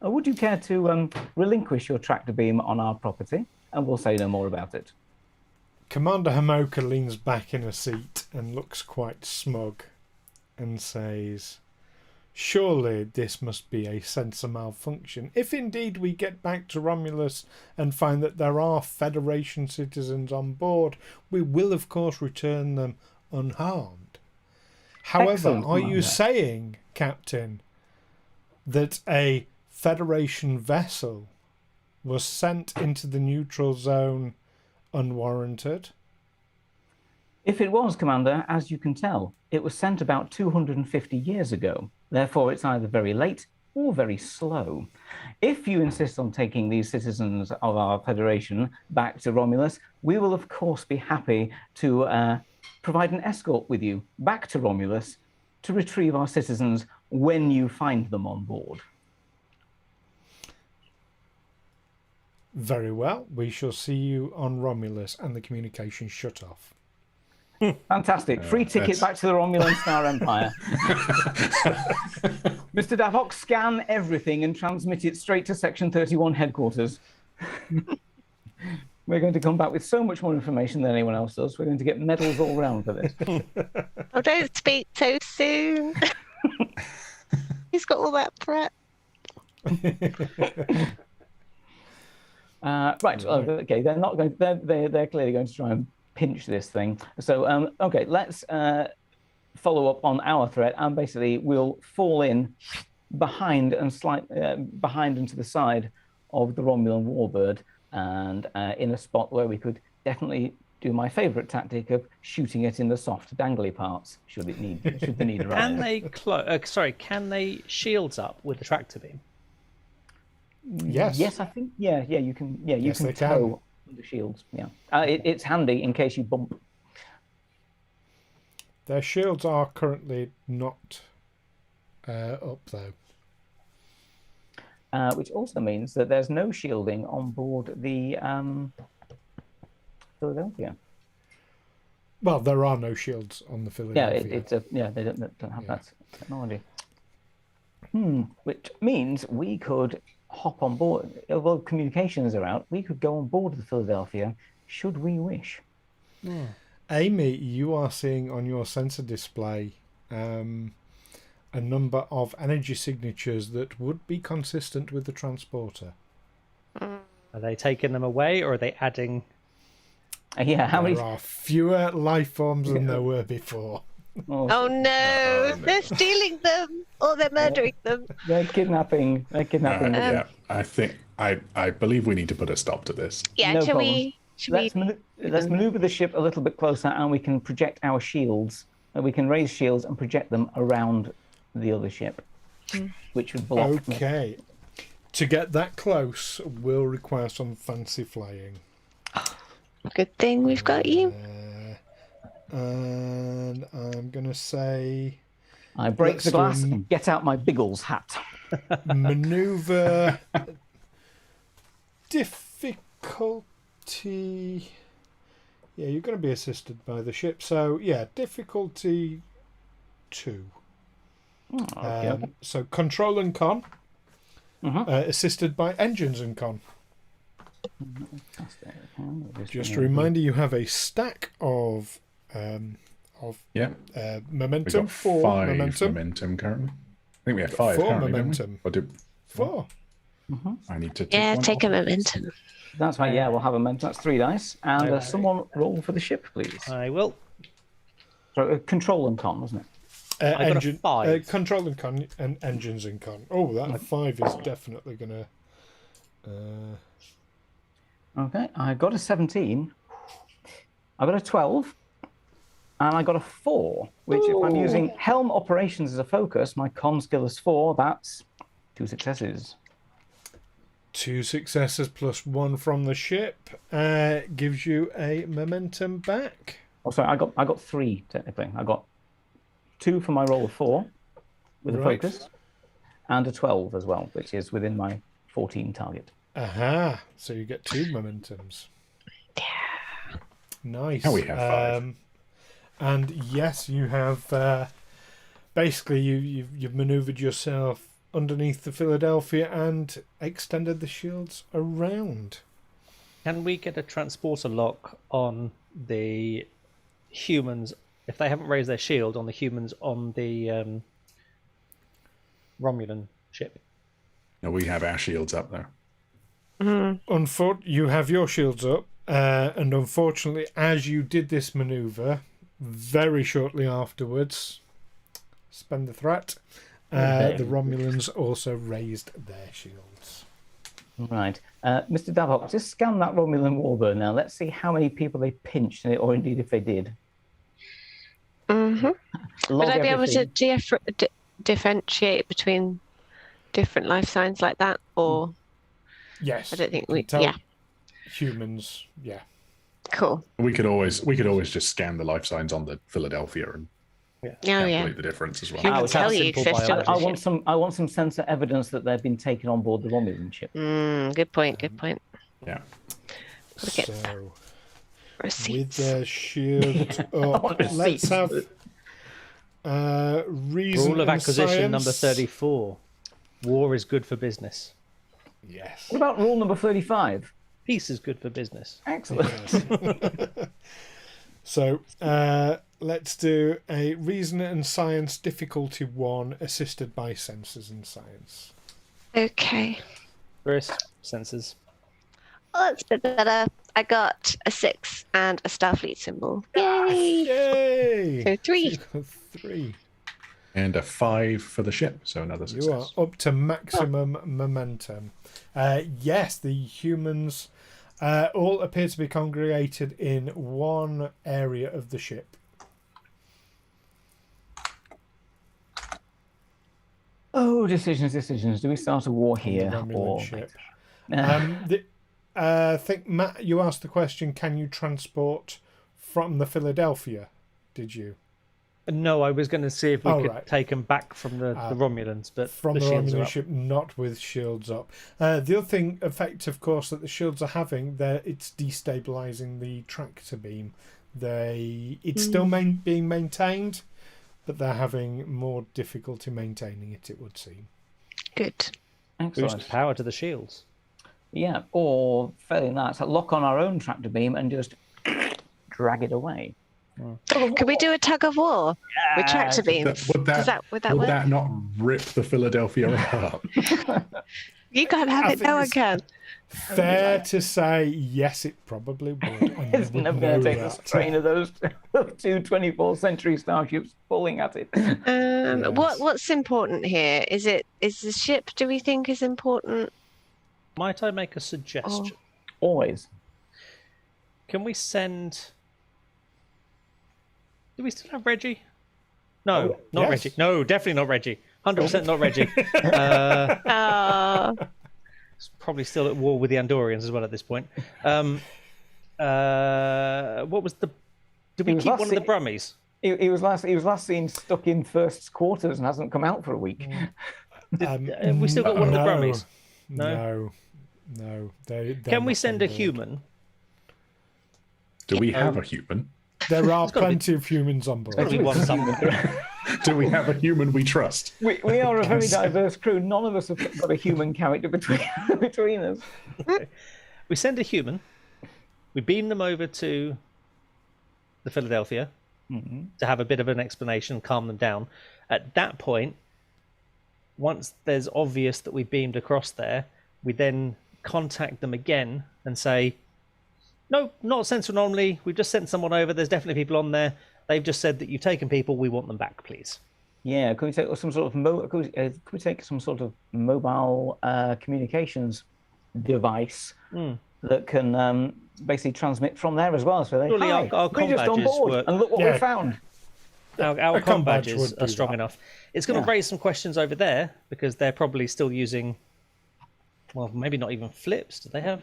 Would you care to relinquish your tractor beam on our property? And we'll say no more about it. Commander Hamoka leans back in a seat and looks quite smug and says, surely this must be a sensor malfunction. If indeed we get back to Romulus and find that there are Federation citizens on board, we will of course return them unharmed. However, Excellent, are you Commander. saying, Captain, that a Federation vessel was sent into the neutral zone unwarranted? If it was, Commander, as you can tell, it was sent about 250 years ago. Therefore, it's either very late or very slow. If you insist on taking these citizens of our Federation back to Romulus, we will, of course, be happy to provide an escort with you back to Romulus to retrieve our citizens when you find them on board. Very well. We shall see you on Romulus, and the communication shut off. Fantastic. Free ticket back to the Romulan Star Empire. Mr. Davok, scan everything and transmit it straight to Section 31 headquarters. We're going to come back with so much more information than anyone else does. We're going to get medals all round for this. Oh, don't speak so soon. He's got all that prep. Right. Okay. They're not going. They're clearly going to try and pinch this thing. So okay, let's follow up on our threat, and basically we'll fall in behind and behind and to the side of the Romulan warbird, and in a spot where we could definitely do my favourite tactic of shooting it in the soft, dangly parts. Should the need arise. Can they shields up with the tractor beam? Yes. Yes, I think. Yeah. You can. Yeah, you Yes, can they tow the shields. Yeah. It's handy in case you bump. Their shields are currently not up, though. Which also means that there's no shielding on board the Philadelphia. Well, there are no shields on the Philadelphia. They don't have that technology. Which means we could hop on board. Although communications are out, we could go on board the Philadelphia should we wish. Amy, you are seeing on your sensor display a number of energy signatures that would be consistent with the transporter. Are they taking them away, or are they adding? Yeah, how many? There are fewer life forms than there were before. Oh no, they're stealing them, or they're murdering them. They're kidnapping. Yeah, I believe we need to put a stop to this. Yeah, No shall we? Let's maneuver the ship a little bit closer, and we can project our shields. We can raise shields and project them around the other ship, which would block. Okay. To get that close will require some fancy flying. Good thing we've got you. And I'm going to say... I break the glass and get out my Biggles hat. Maneuver... difficulty... Yeah, you're going to be assisted by the ship. So, yeah, difficulty 2. Okay. So, control and con. Assisted by engines and con. Just a reminder, you have a stack of momentum. We've got 5 momentum. momentum currently. I think we have 5 4 currently. momentum. Or do 4. I need to Take a momentum. That's right. Yeah, we'll have a momentum. That's 3 dice, and someone roll for the ship, please. I will. So control and con, wasn't it? I got a 5. Control and con and engines and con. Oh, that 5 is definitely gonna. Okay, I got a 17. I got a 12. And I got a 4, which if I'm using helm operations as a focus, my con skill is 4. That's 2 successes. 2 successes plus 1 from the ship gives you a momentum back. Oh, sorry, I got 3 technically. I got 2 for my roll of 4 with a Right. focus, and a 12 as well, which is within my 14 target. Aha! So you get 2 momentums. Yeah. Nice. Now we have 5. And yes, you have basically you've manoeuvred yourself underneath the Philadelphia and extended the shields around. Can we get a transporter lock on the humans if they haven't raised their shield on the humans on the Romulan ship? No, we have our shields up there. You have your shields up, and unfortunately, as you did this manoeuvre, very shortly afterwards, spend the threat, the Romulans also raised their shields. Right. Mr. Davok, just scan that Romulan warbird now. Let's see how many people they pinched, or indeed if they did. Would I be able to differentiate between different life signs like that, or? Yes. I don't think we. Tell Yeah. Humans. Yeah. Cool. We could always just scan the life signs on the Philadelphia and calculate the difference as well. Who can tell you? I want some sensor evidence that they've been taken on board the Romulan ship. Good point. Good point. Yeah. So, Receipts. with their shield up, let's have reason Rule of and acquisition science. number 34. War is good for business. Yes. What about rule number 35? Peace is good for business. Excellent. So let's do a reason and science difficulty 1, assisted by sensors and science. Okay. Chris, sensors. Oh, that's a bit better. I got a 6 and a Starfleet symbol. Yay! Yay! So 3. You got 3. And a 5 for the ship, so another success. You are up to maximum momentum. Yes, the humans all appear to be congregated in one area of the ship. Oh, decisions. Do we start a war here? Romulan Or... ship. I think, Matt, you asked the question, can you transport from the Philadelphia? Did you? No, I was going to see if we could take them back from the Romulans, but from the shields are Romulan up. ship, not with shields up. The other thing, effect, of course, that the shields are having, it's destabilizing the tractor beam. It's still being maintained, but they're having more difficulty maintaining it, it would seem. Good. Excellent. Boost power to the shields. Yeah, or failing that, so lock on our own tractor beam and just drag it away. Could we do a tug of war with tractor beams? Would that would work? that Not rip the Philadelphia up? You can't have it. No one can. Fair to say, yes, it probably would. And It's you would never going to know take the that. strain of those two 24th century starships pulling at it. Yes. What's important here? Is the ship? Do we think is important? Might I make a suggestion? Always. Can we send... Do we still have Reggie? No, not yes. Reggie. No, definitely not Reggie. 100% not Reggie. It's probably still at war with the Andorians as well at this point. What was the... Did we keep one of the Brummies? He was last seen stuck in first quarters and hasn't come out for a week. Have we still got one of the Brummies? No. Can we send a human? Do we have a human? There are plenty of humans on board. Only one somewhere. Do we have a human we trust? We are a very diverse crew. None of us have got a human character between us. We send a human. We beam them over to the Philadelphia to have a bit of an explanation, calm them down. At that point, once there's obvious that we beamed across there, we then contact them again and say, no, not a sensor anomaly. We've just sent someone over. There's definitely people on there. They've just said that you've taken people. We want them back, please. Yeah, could we take some sort of mobile communications device that can basically transmit from there as well? So they Surely our we're just on badges board work. and look what we found. Our comm badge badges would are do strong that. enough. It's going to raise some questions over there because they're probably still using, well, maybe not even flips. Do they have?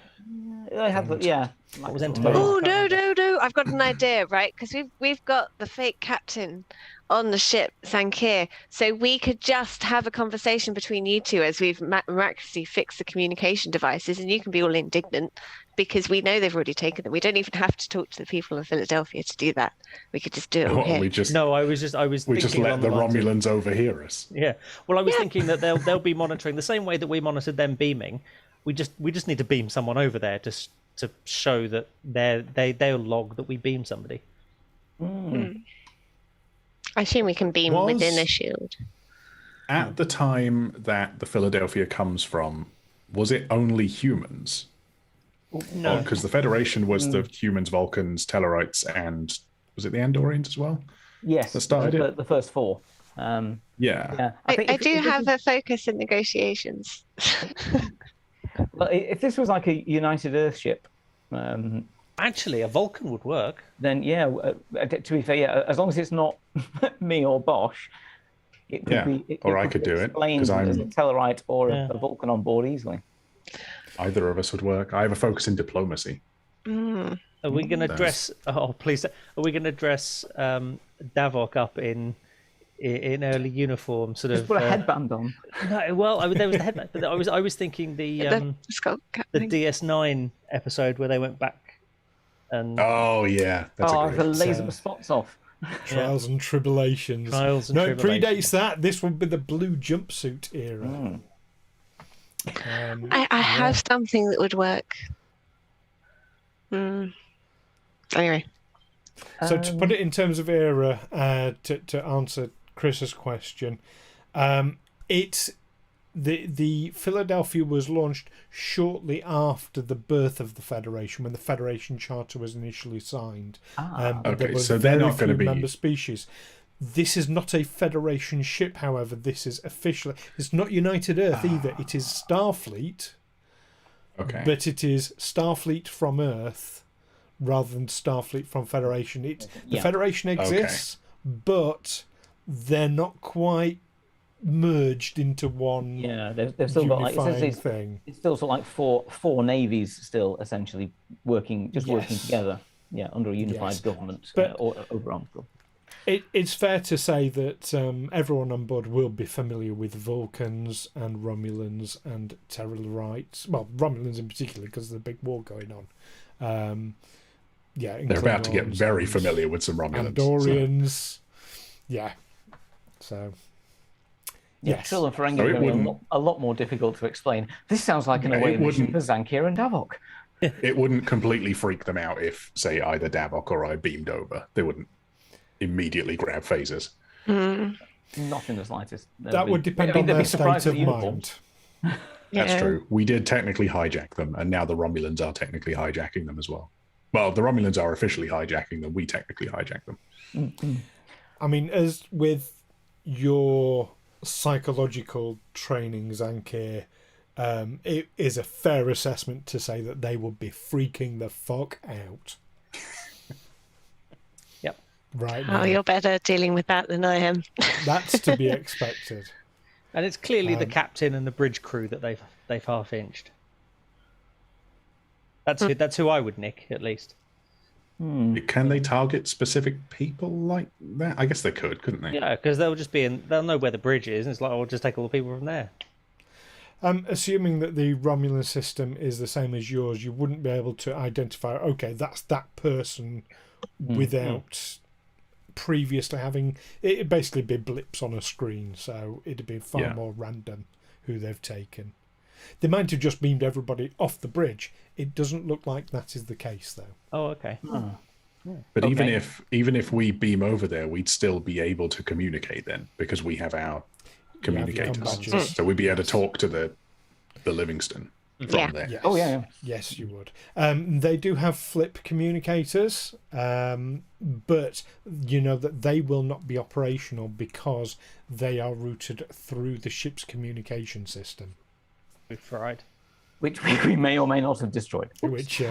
They have, yeah. What was Oh no! I've got an idea, right? Because we've got the fake captain on the ship Zhankir, so we could just have a conversation between you two as we've miraculously fixed the communication devices, and you can be all indignant because we know they've already taken them. We don't even have to talk to the people of Philadelphia to do that. We could just do it all here. We just No, I was we just thinking let the along lines of- Romulans overhear us. Yeah. Well, I was thinking that they'll be monitoring the same way that we monitored them beaming. We just need to beam someone over there to show that they'll log that we beam somebody. I assume we can beam within a shield. At the time that the Philadelphia comes from, was it only humans? No, Because the Federation was the humans, Vulcans, Tellarites, and was it the Andorians as well? Yes, That started it? the first four. Yeah. Yeah, I think do if have this a focus in negotiations. well, if this was like a United Earth ship, actually, a Vulcan would work. then yeah, to be fair, yeah, as long as it's not me or Bosh, it could Yeah, be. or I could do it, explained 'cause I'm- as a Tellarite or Yeah. a Vulcan on board easily. Either of us would work. I have a focus in diplomacy. Are we going to dress? Oh, please! Are we going to dress Davok up in early uniform, sort Just of? put a headband on. No, well, there was the headband, but I was thinking the DS9 episode where they went back and Oh yeah, that's a the great. laser the spots off. Trials and Tribulations. Trials and no, it Tribulations. predates that. This would be the blue jumpsuit era. I have something that would work. Anyway. So to put it in terms of era, to answer Chris's question, it's the Philadelphia was launched shortly after the birth of the Federation, when the Federation Charter was initially signed. But there Okay, were so they're very not going to few be. member species. This is not a Federation ship, however. This is officially. It's not United Earth either. It is Starfleet, Okay. but it is Starfleet from Earth rather than Starfleet from Federation. The Yeah. Federation exists, but they're not quite merged into one Yeah, they've still got like unifying thing. it's still sort of like four navies still essentially working Yes. together. Yeah, under a unified Yes. government But- or overarmed government. It's fair to say that everyone on board will be familiar with Vulcans and Romulans and Tellarites. Well, Romulans in particular, because there's a big war going on. They're about to get Klingons very and familiar with some Romulans. Andorians. Yeah. So. Yeah, Yes. Trill and Ferengi So are it going to be wouldn't- a lot more difficult to explain. This sounds like an Yeah, away it mission for wouldn't- Zhankir and Davok. It wouldn't completely freak them out if, say, either Davok or I beamed over. They wouldn't immediately grab phasers. Not in the slightest. That would depend on they'd their be surprised state at of the uniforms. mind. That's Yeah. true. We did technically hijack them, and now the Romulans are technically hijacking them as well. Well, the Romulans are officially hijacking them. We technically hijack them. I mean, as with your psychological training, Zhankir, it is a fair assessment to say that they would be freaking the fuck out. Yep. Right now. Oh, you're better dealing with that than I am. That's to be expected. And it's clearly the captain and the bridge crew that they've half-inched. That's who I would nick, at least. Can they target specific people like that? I guess they could, couldn't they? Yeah, because they'll know where the bridge is, and it's like, I'll just take all the people from there. Assuming that the Romulan system is the same as yours, you wouldn't be able to identify, okay, that's that person without previously having... It'd basically be blips on a screen, so it'd be far more random who they've taken. They might have just beamed everybody off the bridge. It doesn't look like that is the case, though. Oh, okay. But Okay. even if we beam over there, we'd still be able to communicate then, because we have our communicators. badges. So we'd be able to talk to the Livingstone from Yeah. there. Yes. Oh, yeah. Yes, you would. They do have flip communicators, but you know that they will not be operational because they are routed through the ship's communication system. We've tried. Which we may or may not have destroyed. Which,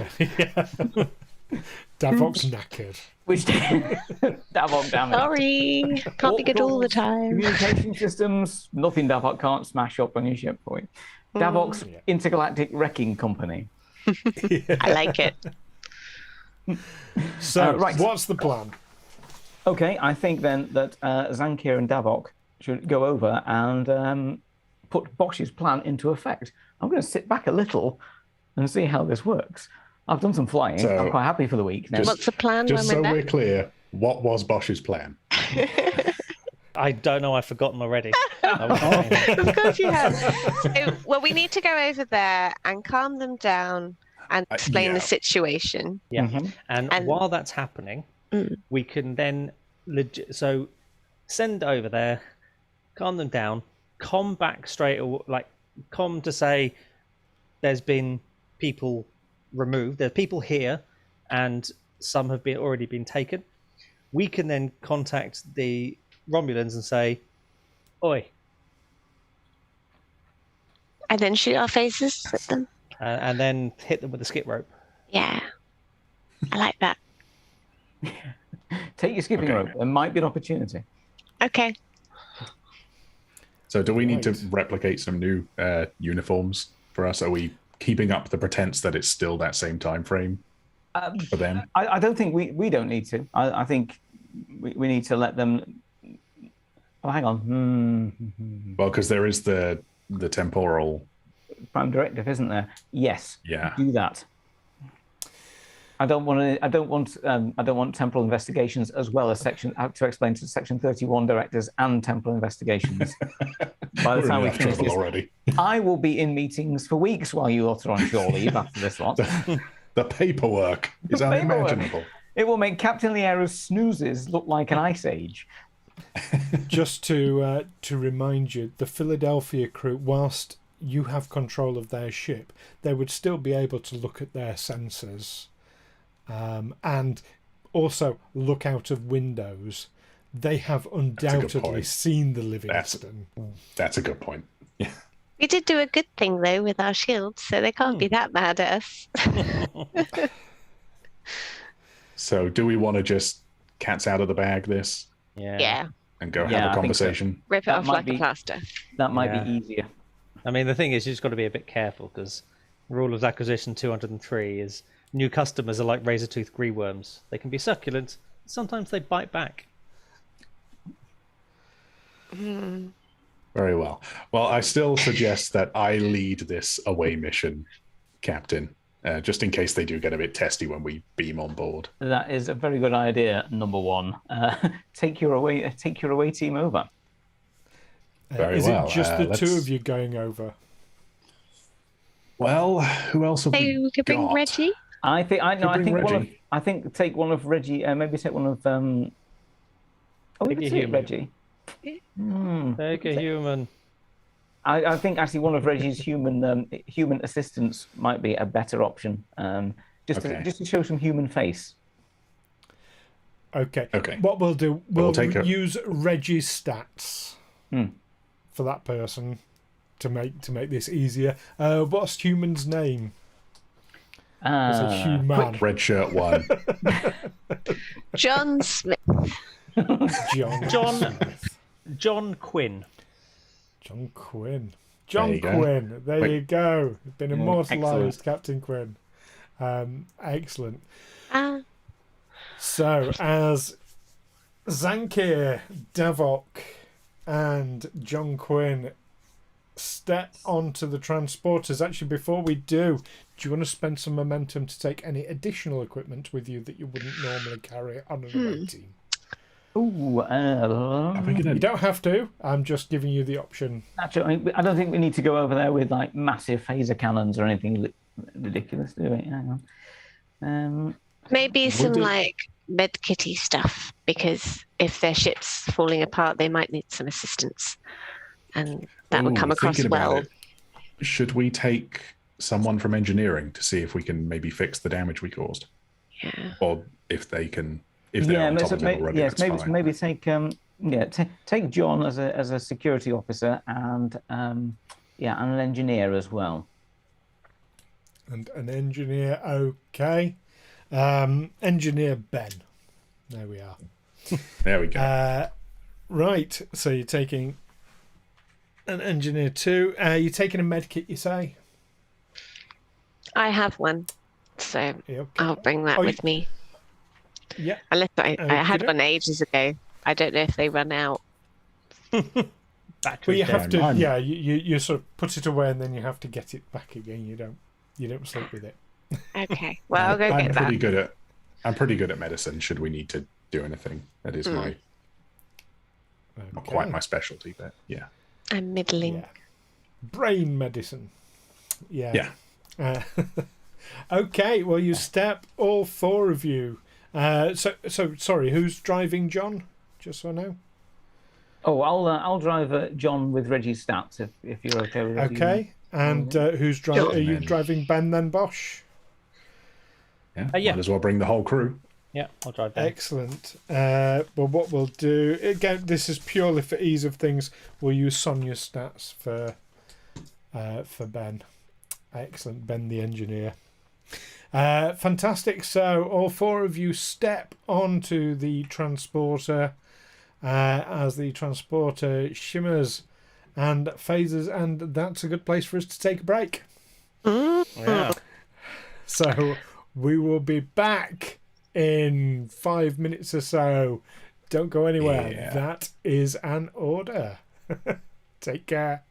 Davok's knackered. Which Davok damage. Sorry, can't be good all the time. Communication systems, nothing Davok can't smash up on your ship for you. Davok's intergalactic wrecking company. I like it. So, Right. what's the plan? Okay, I think then that Zhankir and Davok should go over and put Bosh's plan into effect. I'm going to sit back a little and see how this works. I've done some flying. So, I'm quite happy for the week now. What's the plan Just when so we're we're back? clear, what was Bosh's plan? I don't know. I've forgotten already. Of course you have. So, well, we need to go over there and calm them down and explain yeah. the situation. Yeah. Mhm. And while that's happening, we can then so send over there, calm them down, com back straight away, like com to say there's been people removed. There are people here, and some have already been taken. We can then contact the Romulans and say, "Oi," And then shoot our faces at them. and then hit them with a skip rope. Yeah. I like that. Take your skipping rope. There might be an opportunity. Okay. So do we need to Right. replicate some new uniforms for us? Are we keeping up the pretense that it's still that same time frame for them? I don't think we don't need to. I think we need to let them. Oh, hang on. Well, because there is the temporal. Prime directive, isn't there? Yes. Yeah. Do that. I don't want temporal investigations as well as section. I have to explain to Section 31 directors and temporal investigations. By the We're time in we enough finish trouble this, already. I will be in meetings for weeks while you lot are on shore leave after this lot. The paperwork is paperwork. unimaginable. It will make Captain Liera's snoozes look like an ice age. Just to remind you, the Philadelphia crew, whilst you have control of their ship, they would still be able to look at their sensors and also look out of windows. They have undoubtedly point. seen the Livingstone. That's a good point. Yeah. We did do a good thing, though, with our shields, so they can't be that mad at us. So do we want to just cat's out of the bag this Yeah. and go Yeah, have I a think so. conversation? Rip it That off might like be- a plaster. That might Yeah. be easier. I mean, the thing is, you just got to be a bit careful because rule of acquisition 203 is new customers are like razor-toothed greenworms. They can be succulent. Sometimes they bite back. Very well. Well, I still suggest that I lead this away mission, Captain, just in case they do get a bit testy when we beam on board. That is a very good idea. Number one, take your away team over. Very Is well. it just the two let's- of you going over? Well, who else have Maybe we could bring got? Reggie. I think bring Reggie. I think take one of Reggie. Maybe take one of. Oh, we Take could a see it, human. Reggie. Take a human. I think actually one of Reggie's human assistants might be a better option. Just Okay. to show some human face. Okay. Okay. What we'll do, We'll we'll take a- use Reggie's stats for that person to make this easier. What's human's name? It's a human. Red shirt one. John Smith. John Quinn. John Quinn. There John you go. Quinn. There Wait. you go. Been immortalised, excellent. Captain Quinn. Excellent. Ah, So, as Zhankir, Davok, and John Quinn step onto the transporters, actually, before we do you want to spend some momentum to take any additional equipment with you that you wouldn't normally carry on an away team? Ooh, Are we You gonna... don't have to. I'm just giving you the option. actually, I don't think we need to go over there with like massive phaser cannons or anything ridiculous, do we? Hang on. maybe some it- like med kitty stuff, because if their ship's falling apart, they might need some assistance, and that would Ooh, come across thinking about well. it, should we take someone from engineering to see if we can maybe fix the damage we caused? Yeah. Or if they can, if they're on top of it already, yes, that's fine. maybe take take John as a security officer and an engineer as well. And an engineer, okay. Engineer Ben. There we are. There we go. Right, so you're taking an engineer too. You're taking a med kit, you say? I have one, so Yeah, okay. I'll bring that Oh, with me. Yeah. Unless I had Okey-doke. one ages ago. I don't know if they run out. Well, you have to. I'm- Yeah, you sort of put it away and then you have to get it back again. You don't sleep with it. Okay. Well, I'll go I'm get that. I'm pretty good at medicine. Should we need to do anything, that is my not quite Okay. my specialty, but yeah. I'm middling. Yeah. Brain medicine. Yeah. Yeah. Okay. Well, you step, all four of you. So sorry. Who's driving, John? Just so I know. Oh, I'll drive John with Reggie's stats if you're okay with it. Okay. And who's driving? Sure. Are you Then- driving Ben then, Bosh? Yeah. Yeah. Might as well bring the whole crew. Yeah, I'll drive down. Excellent. Well, what we'll do again, this is purely for ease of things. We'll use Sonia's stats for Ben. Excellent, Ben the engineer. Fantastic. So all four of you step onto the transporter as the transporter shimmers and phases, and that's a good place for us to take a break. Yeah. So we will be back in 5 minutes or so. Don't go anywhere. Yeah. That is an order. Take care.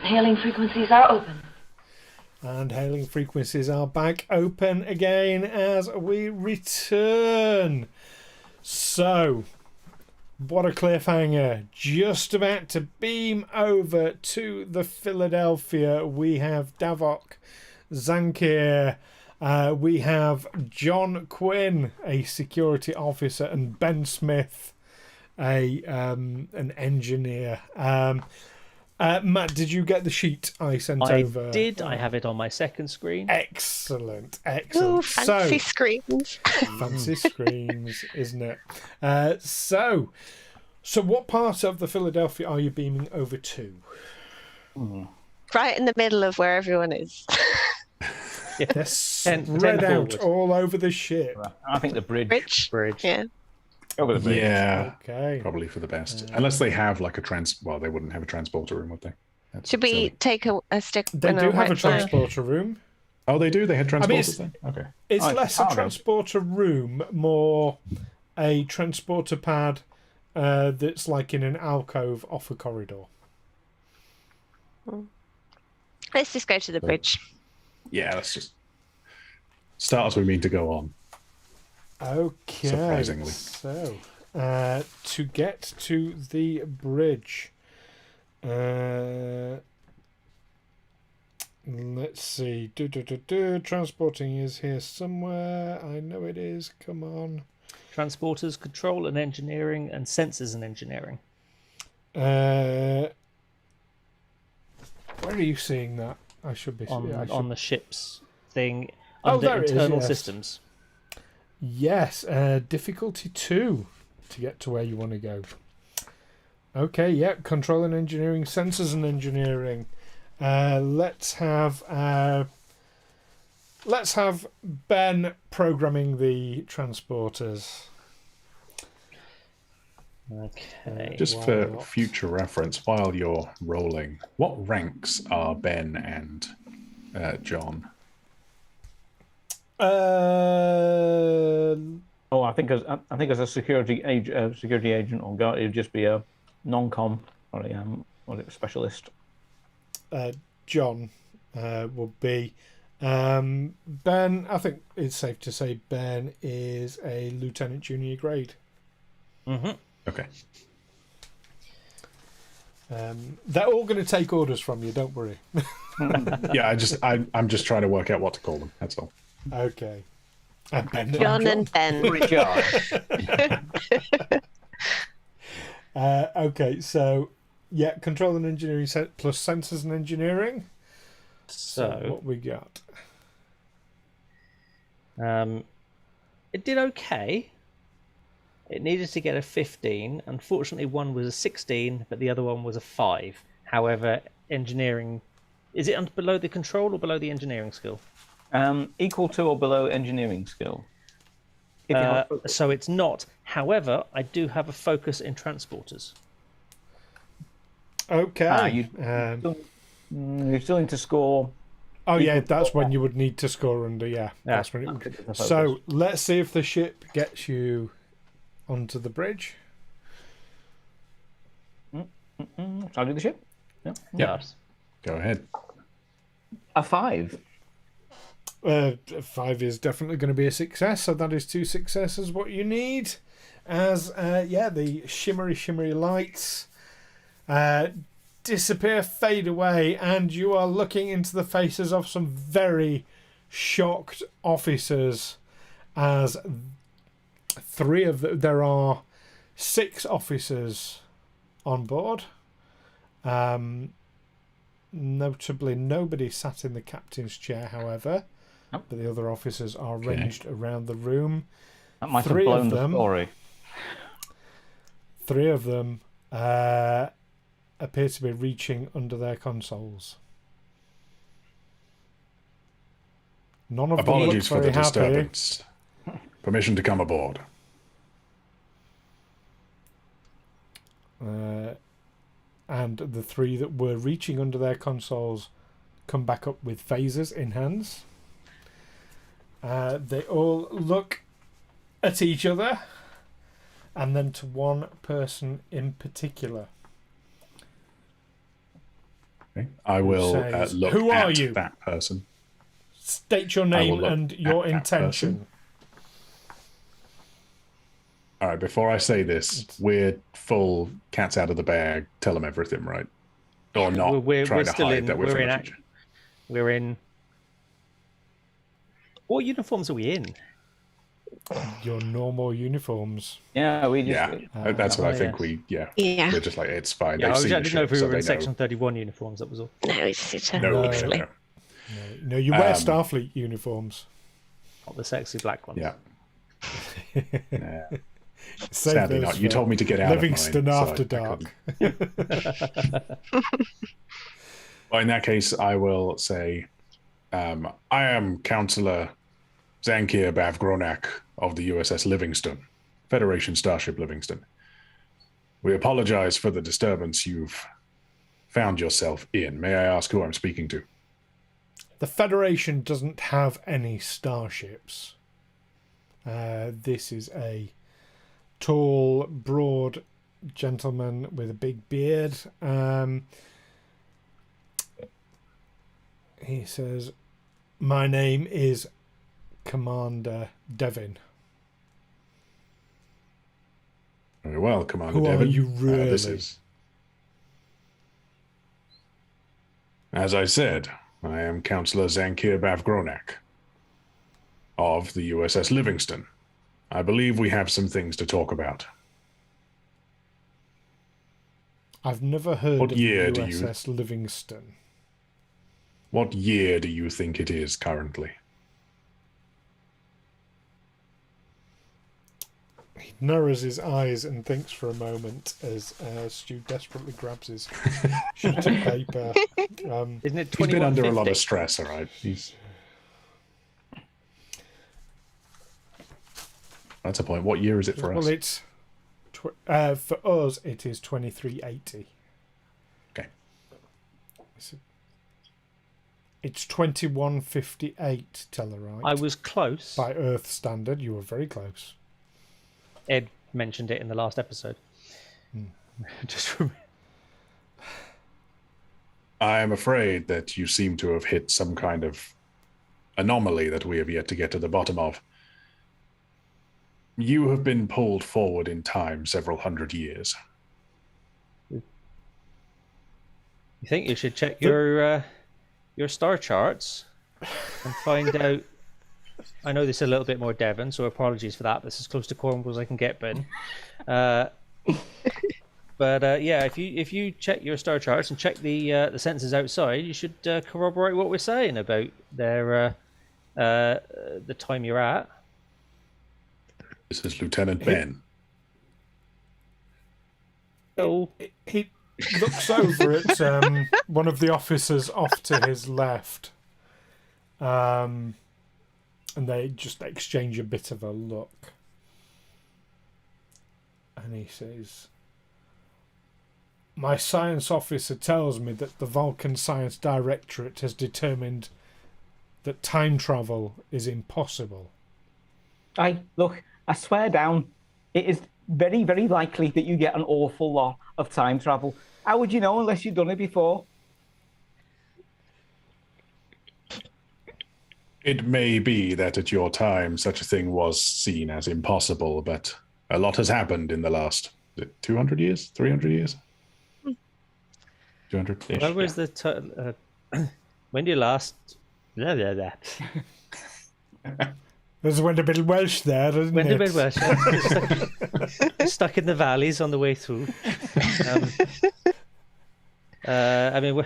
Hailing frequencies are open. And hailing frequencies are back open again as we return. So, what a cliffhanger. Just about to beam over to the Philadelphia. We have Davok, Zhankir, we have John Quinn, a security officer, and Ben Smith, an engineer. Matt, did you get the sheet I sent over? I did. I have it on my second screen. Excellent, excellent. Ooh, fancy screens. Fancy screens, isn't it? So what part of the Philadelphia are you beaming over to? Right in the middle of where everyone is. They're spread out all over the ship. I think the bridge. Bridge. Yeah. Over the bridge. Yeah, Okay. probably for the best. Unless they have like a well, they wouldn't have a transporter room, would they? That's Should we silly. take a stick? They do have a transporter room. Oh, they do? They had I mean, transporters then? Okay. It's Oh, less a cargo. transporter room, more a transporter pad that's like in an alcove off a corridor. Let's just go to the bridge. Yeah, let's just start as we mean to go on. Okay. Surprisingly. So, to get to the bridge, let's see. Transporting is here somewhere. I know it is. Come on. Transporters, control and engineering, and sensors and engineering. Where are you seeing that? I should be On the ship's thing Oh, under there it is, internal yes. systems. Yes, difficulty 2 to get to where you want to go. Okay, yeah, control and engineering, sensors and engineering. Let's have Ben programming the transporters. Okay. Just for future reference, while you're rolling, what ranks are Ben and John? Oh, I think as a security agent or guard, it'd just be a non-com or a specialist. John would be Ben. I think it's safe to say Ben is a lieutenant junior grade. Mm-hmm. Okay. They're all going to take orders from you. Don't worry. Yeah, I'm just trying to work out what to call them. That's all. Okay. Ben John and Ben. Okay, so yeah, control and engineering plus sensors and engineering. So what we got? it did okay. It needed to get a 15. Unfortunately, one was a 16, but the other one was a 5. However, engineering... Is it below the control or below the engineering skill? Equal to or below engineering skill. So it's not. However, I do have a focus in transporters. Okay. You still need to score. Oh yeah, that's when you would need to score under. Yeah, that's when. So let's see if the ship gets you onto the bridge. Shall I do the ship? Yeah. Yes. Go ahead. A 5. 5 is definitely going to be a success, so that is 2 successes what you need. As the shimmery lights disappear, fade away, and you are looking into the faces of some very shocked officers. As there are 6 officers on board. Notably, nobody sat in the captain's chair, however. But the other officers are ranged around the room. That might have blown the story. 3 of them appear to be reaching under their consoles. None of Apologies them for look the very happy. disturbance. Permission to come aboard. And the 3 that were reaching under their consoles come back up with phasers in hands. They all look at each other and then to one person in particular. Okay. I will says, look "Who are at you? that person. State your will name look and at your that intention." All right, before I say this, we're full cats out of the bag, tell them everything, right? Or not We're trying to still hide in. that we're from the future. We're in. What uniforms are we in? Your normal uniforms. Yeah, we just. Yeah, that's what I think yeah. Yeah. we're just like, it's fine. Yeah, They've I seen didn't the know if ship, we so were they in know. Section 31 uniforms. That was all. No, it's No, honestly. no. No, you wear Starfleet uniforms. Not the sexy black ones. Yeah. Nah. Save Sadly those not. You for told me to get out Livingstone of mine. After so I Dark. Well, in that case, I will say, I am Counsellor Zhankir Bavgronak of the USS Livingstone, Federation Starship Livingstone. We apologize for the disturbance you've found yourself in. May I ask who I'm speaking to? The Federation doesn't have any starships. This is a tall, broad gentleman with a big beard. He says, "My name is Commander Devin." Very well, Commander Who Devin. are you really? This is... As I said, I am Counsellor Zhankir Bavgronak of the USS Livingstone. I believe we have some things to talk about. I've never heard What of year the do you- USS Livingstone. What year do you think it is currently? He narrows his eyes and thinks for a moment as Stu desperately grabs his sheet of paper. Isn't it 2150? He's been under a lot of stress, all right? That's a point. What year is it for us? Well, it's for us. It is 2380. Okay. It's 2158. Tellarite. I was close. By Earth standard, you were very close. Ed mentioned it in the last episode. Just remember. I am afraid that you seem to have hit some kind of anomaly that we have yet to get to the bottom of. You have been pulled forward in time several hundred years. You think you should check your star charts and find out. I know this is a little bit more Devon, so apologies for that. This is as close to Cornwall as I can get, Ben. But yeah, if you check your star charts and check the sensors outside, you should corroborate what we're saying about the time you're at. This is Lieutenant Ben. Oh, He looks over at one of the officers off to his left, and they just exchange a bit of a look. And he says, "My science officer tells me that the Vulcan Science Directorate has determined that time travel is impossible." Look, I swear down, it is very, very likely that you get an awful lot of time travel. How would you know unless you've done it before? It may be that at your time such a thing was seen as impossible, but a lot has happened in the last 200 years, 300 years? 200 -ish. where was the when did you last? Blah, blah, blah. There's went a bit Welsh there, isn't Went it? a bit Welsh. Stuck in the valleys on the way through. I mean,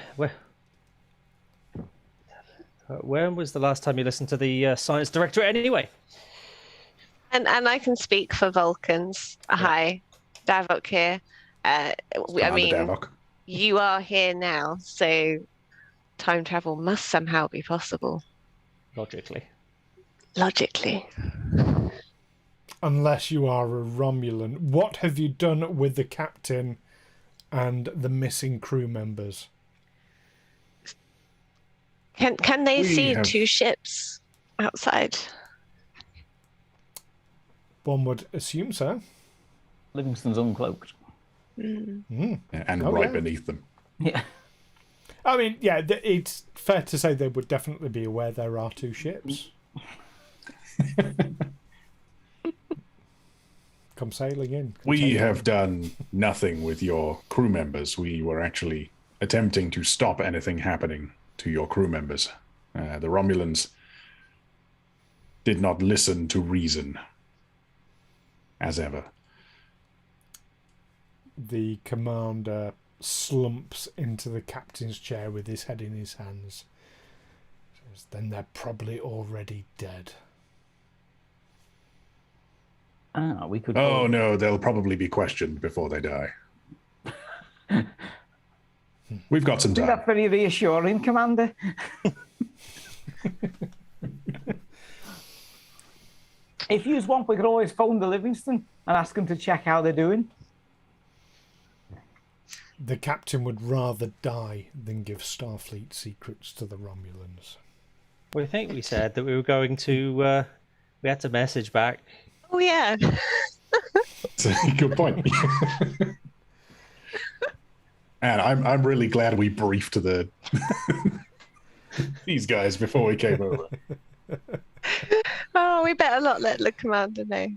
when was the last time you listened to the science director anyway? And I can speak for Vulcans. Hi, Davok here. I mean, Davok. you are here now, so time travel must somehow be possible. Logically. Unless you are a Romulan. What have you done with the captain and the missing crew members? Can they We see have- two ships outside? One would assume so. Livingstone's uncloaked. And Oh, right yeah. beneath them. Yeah. I mean, yeah, it's fair to say they would definitely be aware there are two ships. Come sailing in. We have done nothing with your crew members. We were actually attempting to stop anything happening to your crew members. The Romulans did not listen to reason, as ever. The commander slumps into the captain's chair with his head in his hands. Says, then they're probably already dead. We could. Oh no, they'll probably be questioned before they die. We've got some I think time. that's very reassuring, Commander. If you want, we could always phone the Livingstone and ask them to check how they're doing. The captain would rather die than give Starfleet secrets to the Romulans. Well, I think we said that we were going to. We had to message back. Oh yeah. That's a good point. And I'm really glad we briefed these guys before we came over. Oh, we better not let the commander know.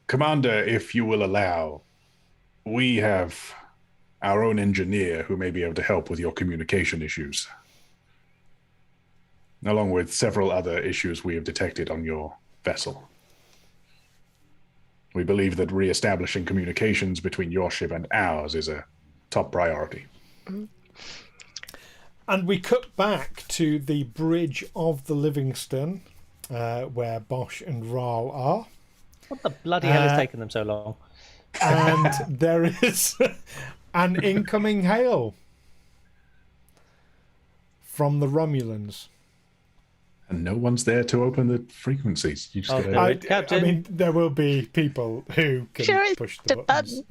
Commander, if you will allow, we have our own engineer who may be able to help with your communication issues, along with several other issues we have detected on your vessel. We believe that re-establishing communications between your ship and ours is a top priority. And we cut back to the bridge of the Livingstone, where Bosh and Wraal are. What the bloody hell has taken them so long? And there is an incoming hail from the Romulans. And no one's there to open the frequencies. You just gotta... no. Captain. I mean, there will be people who can Sure, it's push the the buttons.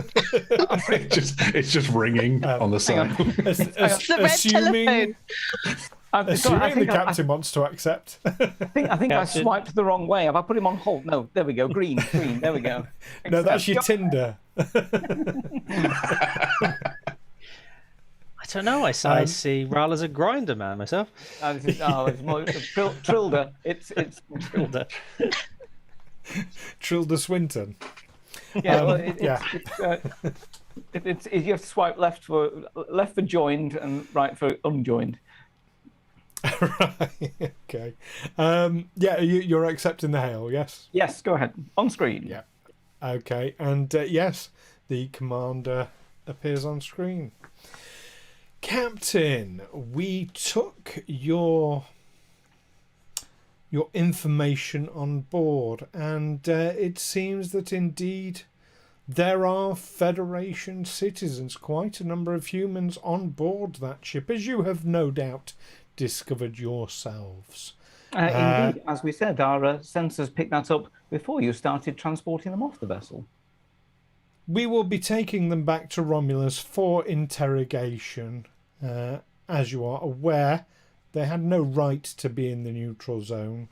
it's just ringing on the side. The red telephone. Assuming the captain wants to accept. I think I swiped the wrong way. Have I put him on hold? No, there we go. Green. There we go. No, that's your Tinder. I don't know. I see Wraal as a grinder man myself. It's more Trilda. It's Trilda. Trilda Swinton. Yeah, you have to swipe left for joined and right for unjoined. Right. Okay. Yeah, you're accepting the hail, yes? Yes, go ahead. On screen. Yeah. Okay. And yes, the commander appears on screen. Captain, we took your information on board, and it seems that indeed there are Federation citizens, quite a number of humans on board that ship, as you have no doubt discovered yourselves. Indeed, as we said, our sensors picked that up before you started transporting them off the vessel. We will be taking them back to Romulus for interrogation. As you are aware, they had no right to be in the neutral zone.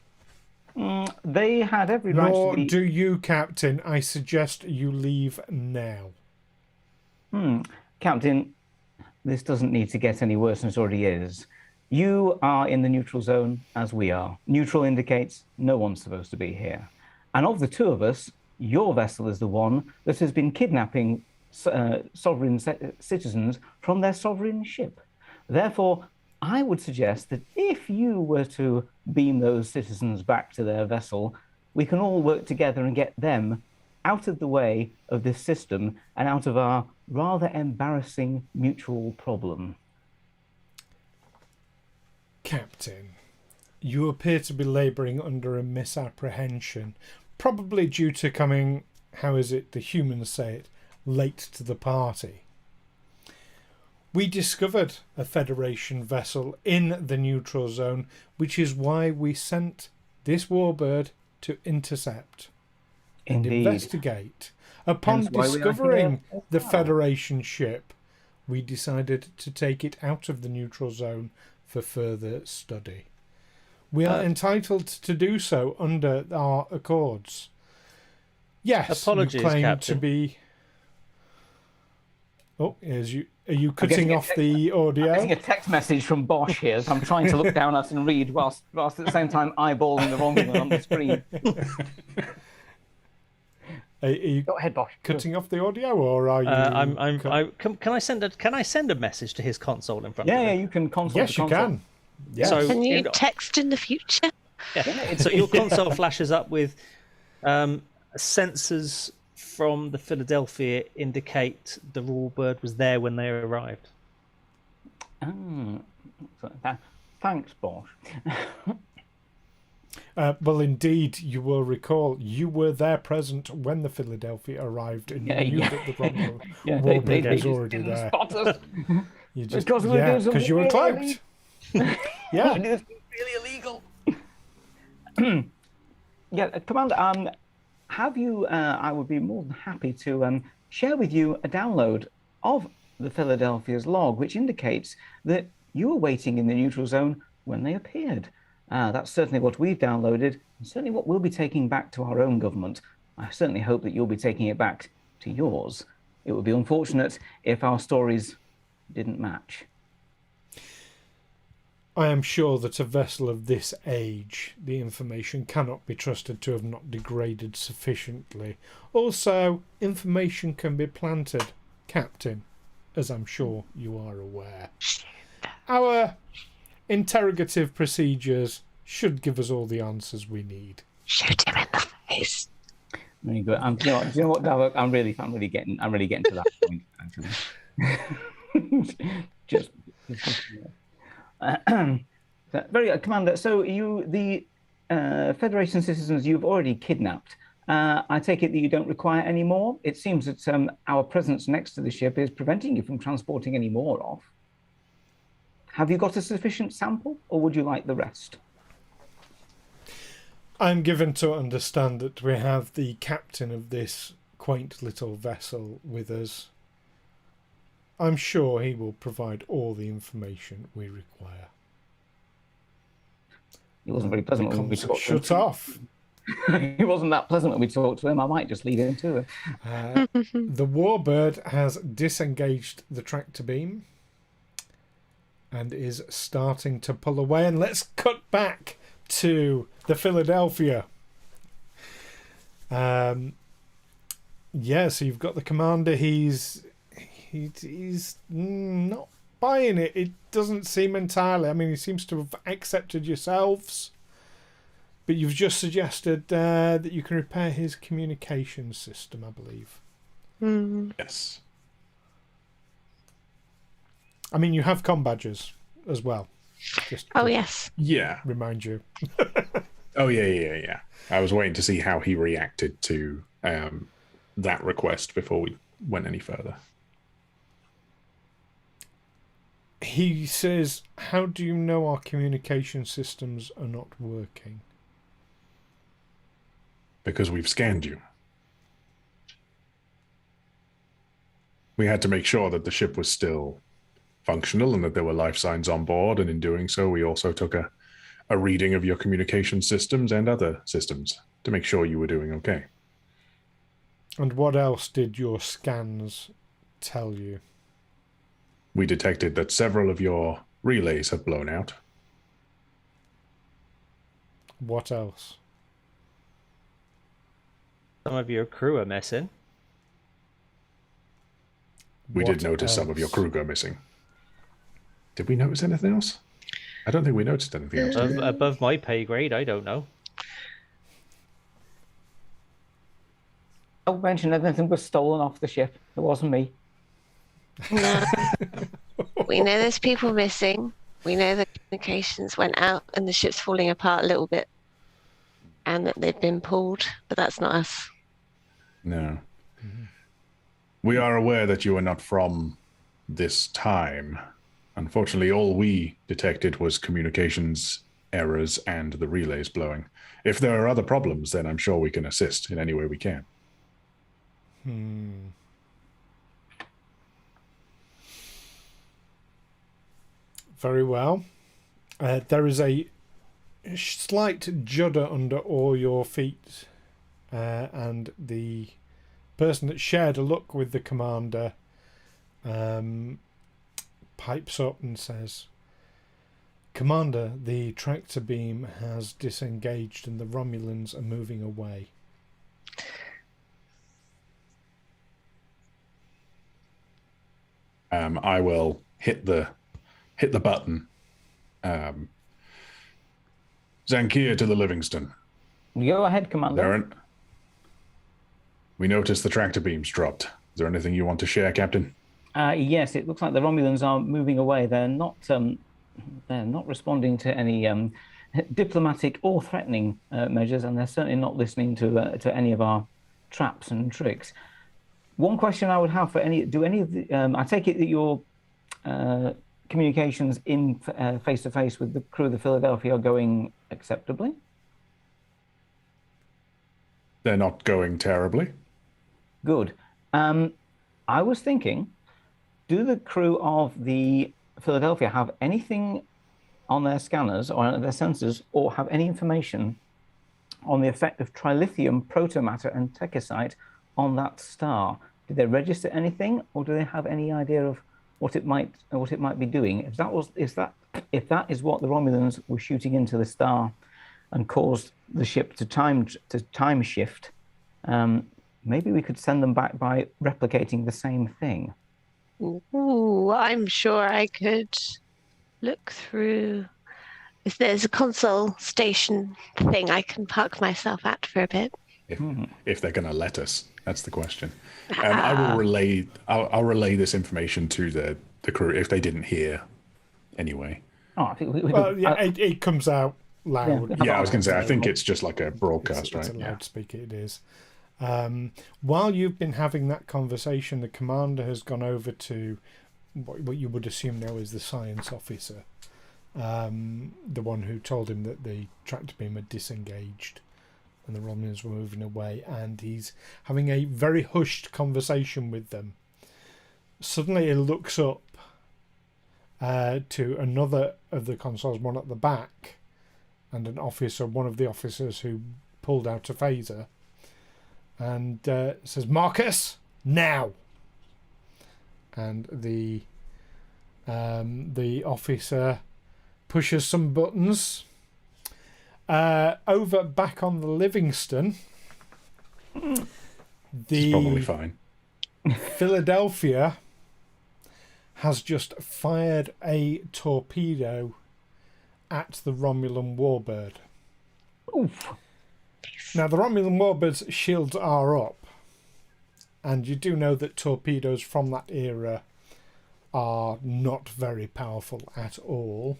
They had every right Nor to be... do you, Captain. I suggest you leave now. Captain, this doesn't need to get any worse than it already is. You are in the neutral zone as we are. Neutral indicates no one's supposed to be here. And of the two of us, your vessel is the one that has been kidnapping sovereign citizens from their sovereign ship. Therefore, I would suggest that if you were to beam those citizens back to their vessel, we can all work together and get them out of the way of this system and out of our rather embarrassing mutual problem. Captain, you appear to be labouring under a misapprehension, probably due to coming, how is it the humans say it, late to the party. We discovered a Federation vessel in the neutral zone, which is why we sent this warbird to intercept and investigate. Upon discovering the Federation ship, we decided to take it out of the neutral zone for further study. We are entitled to do so under our accords. Yes, apologies, you claim Captain. to be... Oh, are you cutting off the audio? I'm getting a text message from Bosh here, so I'm trying to look down at and read whilst at the same time eyeballing the Romulan on the screen. Are you Go ahead, Bosh. cutting off the audio, or are you? Can I send a message to his console in front of him? Yeah, you can console. Yes, you can. Yes. So, Can you text in the future? Yeah. So your console flashes up with sensors from the Philadelphia indicate the Wraal bird was there when they arrived. Thanks, Bosh. Well, indeed, you will recall you were there present when the Philadelphia arrived, and you knew that the Wraal bird was already there. Spot us. Because you were cloaked. Yeah. It's really illegal. Yeah, Commander, have you, I would be more than happy to share with you a download of the Philadelphia's log, which indicates that you were waiting in the neutral zone when they appeared. That's certainly what we've downloaded, and certainly what we'll be taking back to our own government. I certainly hope that you'll be taking it back to yours. It would be unfortunate if our stories didn't match. I am sure that a vessel of this age, the information cannot be trusted to have not degraded sufficiently. Also, information can be planted, Captain, as I'm sure you are aware. Our interrogative procedures should give us all the answers we need. Shoot him in the face. Very good. Do you know what, Davok? I'm really getting to that point. Actually. just very good, Commander. So the Federation citizens you've already kidnapped. I take it that you don't require any more. It seems that our presence next to the ship is preventing you from transporting any more off. Have you got a sufficient sample, or would you like the rest? I'm given to understand that we have the captain of this quaint little vessel with us. I'm sure he will provide all the information we require. He wasn't very pleasant when we talked to him. Shut off. He wasn't that pleasant when we talked to him. I might just lead him to it. The warbird has disengaged the tractor beam and is starting to pull away. And let's cut back to the Philadelphia. So you've got the commander. He's not buying it. It doesn't seem entirely. I mean, he seems to have accepted yourselves, but you've just suggested that you can repair his communication system, I believe. Yes. I mean, you have comm badges as well. Just Yes. Yeah. remind you. Oh, yeah. I was waiting to see how he reacted to that request before we went any further. He says, how do you know our communication systems are not working? Because we've scanned you. We had to make sure that the ship was still functional and that there were life signs on board, and in doing so we also took a reading of your communication systems and other systems to make sure you were doing okay. And what else did your scans tell you? We detected that several of your relays have blown out. What else? Some of your crew are missing. We did notice some of your crew go missing. Did we notice anything else? I don't think we noticed anything else. Above my pay grade, I don't know. Don't mention anything was stolen off the ship. It wasn't me. No. We know there's people missing. We know the communications went out and the ship's falling apart a little bit, and that they've been pulled, but that's not us. No. We are aware that you are not from this time. Unfortunately, all we detected was communications errors and the relays blowing. If there are other problems, then I'm sure we can assist in any way we can. Very well. There is a slight judder under all your feet, and the person that shared a look with the commander pipes up and says, "Commander, the tractor beam has disengaged and the Romulans are moving away." I will hit the button. Zhankir to the Livingstone. Go ahead, Commander. Darren, we noticed the tractor beams dropped. Is there anything you want to share, Captain? Yes, it looks like the Romulans are moving away. They're not responding to any diplomatic or threatening measures, and they're certainly not listening to any of our traps and tricks. One question I would have for any of the, I take it that your communications in face-to-face with the crew of the Philadelphia are going acceptably? They're not going terribly. Good. I was thinking, do the crew of the Philadelphia have anything on their scanners or on their sensors, or have any information on the effect of trilithium, protomatter, and techosite on that star? Did they register anything, or do they have any idea of what it might be doing? If that is what the Romulans were shooting into the star and caused the ship to time shift, maybe we could send them back by replicating the same thing. Ooh, I'm sure I could look through. If there's a console station thing I can park myself at for a bit. If they're going to let us, that's the question. I will relay. I'll relay this information to the crew if they didn't hear. Anyway. Oh, I think it comes out loud. Yeah, I was going to say. I think it's just like a broadcast, right? It's a loudspeaker. It is. While you've been having that conversation, the commander has gone over to what you would assume now is the science officer, the one who told him that the tractor beam had disengaged and the Romulans were moving away, and he's having a very hushed conversation with them. Suddenly he looks up to another of the consoles, one at the back, and one of the officers who pulled out a phaser, and says, "Marcus, now!" And the officer pushes some buttons. Over back on the Livingstone, It's probably fine. Philadelphia has just fired a torpedo at the Romulan warbird. Oof. Now, the Romulan warbird's shields are up, and you do know that torpedoes from that era are not very powerful at all.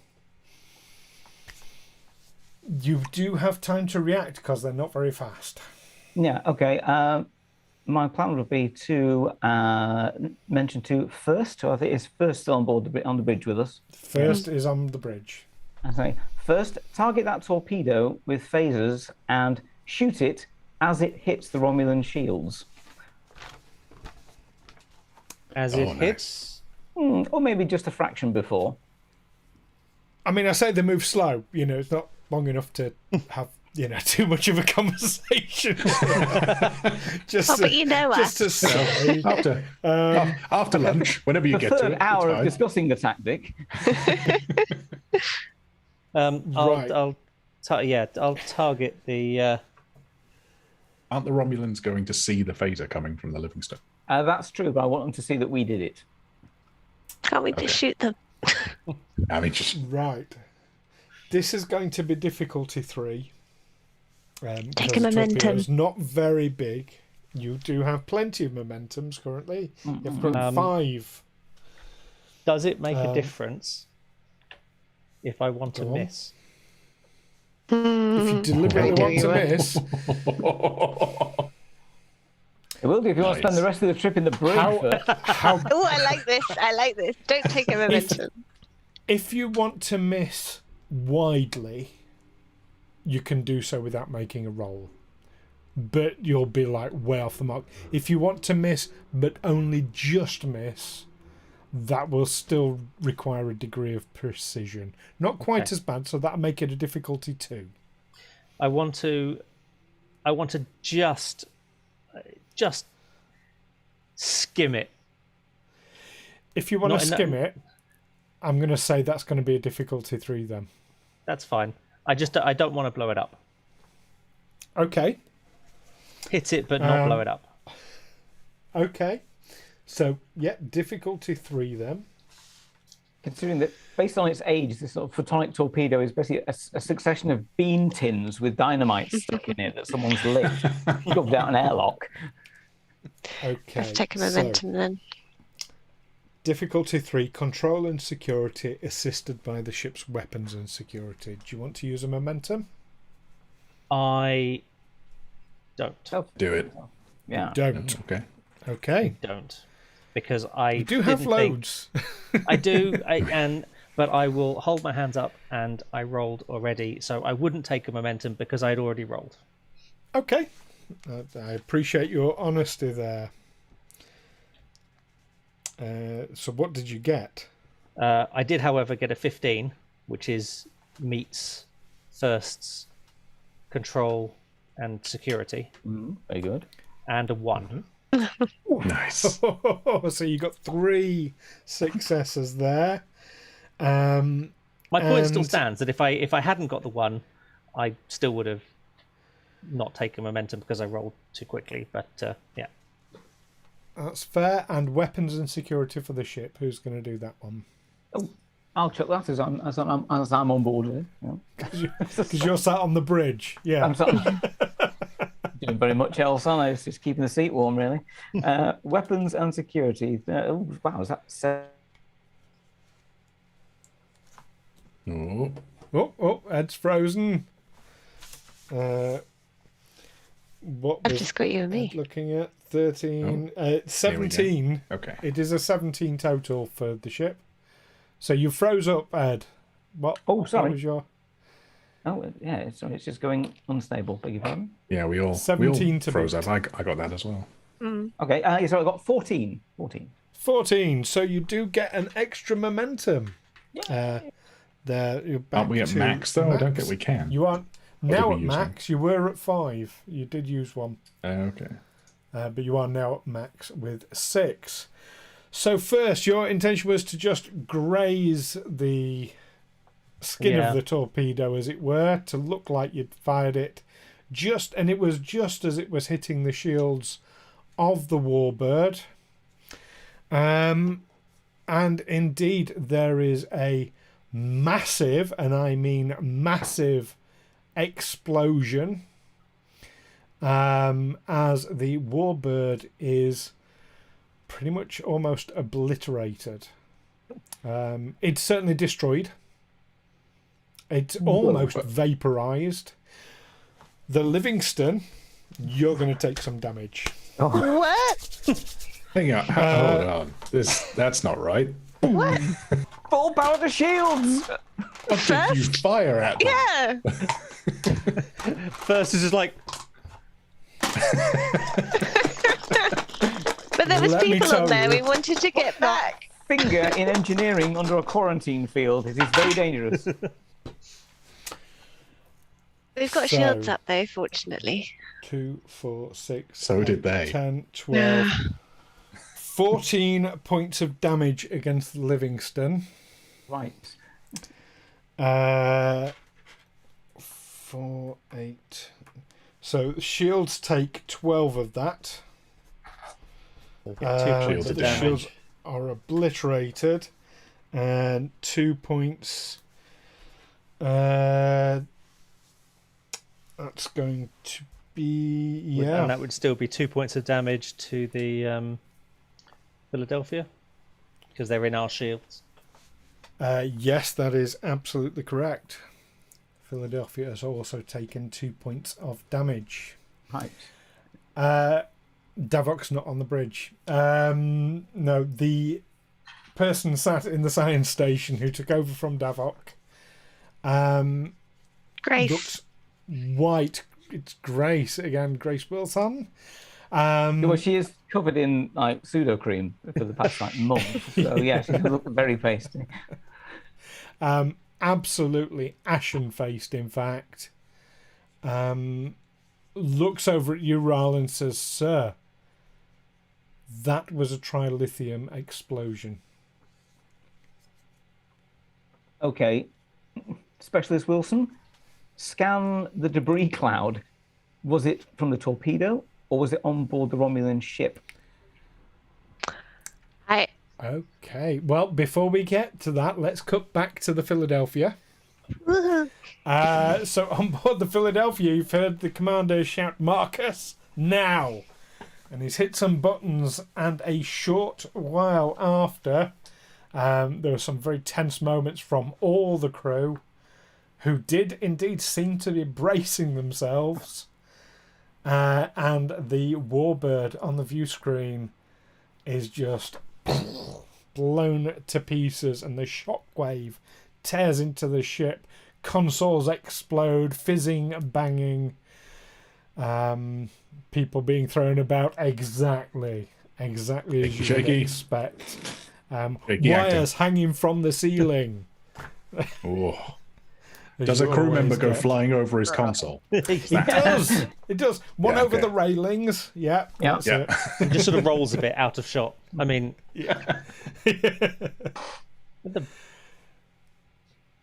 You do have time to react because they're not very fast. Yeah, okay. My plan would be to mention to First, who I think is First still on board on the bridge with us. First is on the bridge. I say, First, target that torpedo with phasers and shoot it as it hits the Romulan shields. As it hits? Or maybe just a fraction before. I mean, I say they move slow. It's not long enough to have too much of a conversation. But you know just us. to say, After lunch, whenever you get to Third it. hour of discussing the tactic. I'll target the. Aren't the Romulans going to see the phaser coming from the Livingstone? That's true, but I want them to see that we did it. Can't we just shoot them? I mean, just right. This is going to be difficulty 3. Take a momentum. Torpedo's not very big. You do have plenty of momentums currently. You've got 5. Does it make a difference if I want to miss? If you deliberately want to miss, It will do if you want to spend the rest of the trip in the brig first. Oh, I like this. Don't take a momentum. If you want to miss widely, you can do so without making a roll. But you'll be like way off the mark. If you want to miss, but only just miss, that will still require a degree of precision. Not quite as bad, so that'll make it a difficulty 2. I want to just skim it. If you want Not to in that- skim it, I'm going to say that's going to be a difficulty 3 then. That's fine. I don't want to blow it up. Okay. Hit it, but not blow it up. Okay. So, yeah, difficulty 3 then. Considering that, based on its age, this sort of photonic torpedo is basically a succession of bean tins with dynamite stuck in it that someone's lit, shoved out an airlock. Okay. Let's take a momentum then. Difficulty 3, control and security assisted by the ship's weapons and security. Do you want to use a momentum? I don't. Do it. Yeah. Don't. Okay. Okay. Don't. Because I You do have didn't think- loads. I do, but I will hold my hands up, and I rolled already, so I wouldn't take a momentum because I'd already rolled. Okay. I appreciate your honesty there. So what did you get? I did, however, get a 15, which meets firsts, control, and security, Very good. and a 1. Nice. So you got 3 successes there. My point still and- stands that if I hadn't got the 1, I still would have not taken momentum because I rolled too quickly. But yeah, That's fair. And weapons and security for the ship. Who's going to do that one? Oh, I'll chuck that as I'm on board with it. Yeah. Because you're sat on the bridge. Yeah. I'm sort of doing very much else, aren't I? It's just keeping the seat warm, really. Weapons and security. Wow, is that 7? Oh, Oh, Ed's frozen. What I've was just got you and me. Ed looking at? 13. There we go. 17. okay. It is a 17 total for the ship. So you froze up, Ed. What? Oh, sorry. What was your Oh, yeah, sorry, it's just going unstable. Beg your pardon. Yeah, we all 17 to froze beat. up. I got that as well. Okay, so I got 14. 14? So you do get an extra momentum. There, you're back Aren't we at to max though? I don't max. get we can. You aren't did now we at use one? max. You were at 5. You did use 1. Okay. But you are now at max with 6. So first, your intention was to just graze the skin Yeah. of the torpedo, as it were, to look like you'd fired it and it was just as it was hitting the shields of the warbird. And indeed, there is a massive, and I mean massive, explosion as the warbird is pretty much almost obliterated. It's certainly destroyed. It's almost vaporized. The Livingstone, you're going to take some damage. What? Hang on. Hold on. That's not right. What? Full power to shields! What did you fire at them? Yeah. first is just like But there was Let me people tell up there. you. We wanted to get back. Finger in engineering under a quarantine field. It is very dangerous. We've got So- shields up though, fortunately. 2, 4, 6. So 8, did they. 10, 12. 14 points of damage against the Livingstone. Right. 4, 8. So shields take 12 of that. Shields So are the damaged. shields are obliterated, and 2 points. That's going to be and that would still be 2 points of damage to the Philadelphia because they're in our shields. Yes, that is absolutely correct. Philadelphia has also taken 2 points of damage. Right. Davok's not on the bridge. No, the person sat in the science station who took over from Davok Grace. looks white. It's Grace again, Grace Wilson. Well, she is covered in like pseudo cream for the past like month. So yeah, she looks very pasty. Absolutely ashen faced, in fact. Looks over at you, Wraal, and says, "Sir, that was a trilithium explosion." Okay, Specialist Wilson, scan the debris cloud. Was it from the torpedo or was it on board the Romulan ship? Okay, well, before we get to that, let's cut back to the Philadelphia. So on board the Philadelphia, you've heard the commander shout, "Marcus, now!" And he's hit some buttons, and a short while after, there were some very tense moments from all the crew, who did indeed seem to be bracing themselves. And the warbird on the view screen is just blown to pieces, and the shockwave tears into the ship. Consoles explode, fizzing, banging. People being thrown about exactly as you would expect. Wires hanging from the ceiling. Oh. Does a crew member go flying over his console? It does. One over the railings. Yeah. That's it. It just sort of rolls a bit out of shot. I mean, yeah. what the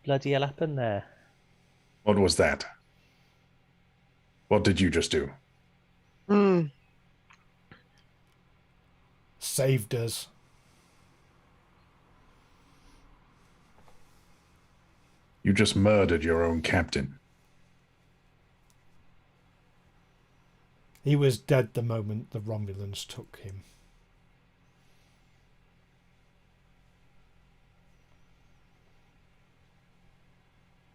bloody hell happened there? What was that? What did you just do? Saved us. You just murdered your own captain. He was dead the moment the Romulans took him.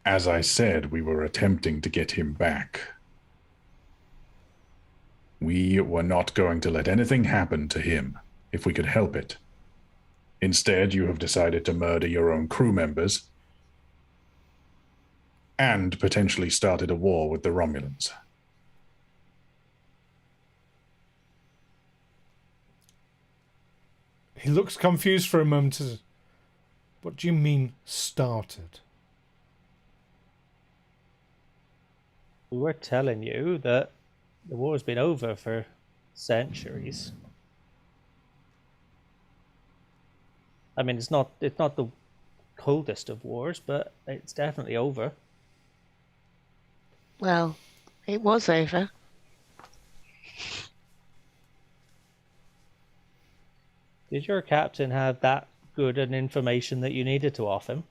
As I said, we were attempting to get him back. We were not going to let anything happen to him if we could help it. Instead, you have decided to murder your own crew members and potentially started a war with the Romulans. He looks confused for a moment. What do you mean, started? We were telling you that the war's been over for centuries. I mean, it's not the coldest of wars, but it's definitely over. Well, it was over. Did your captain have that good an information that you needed to off him?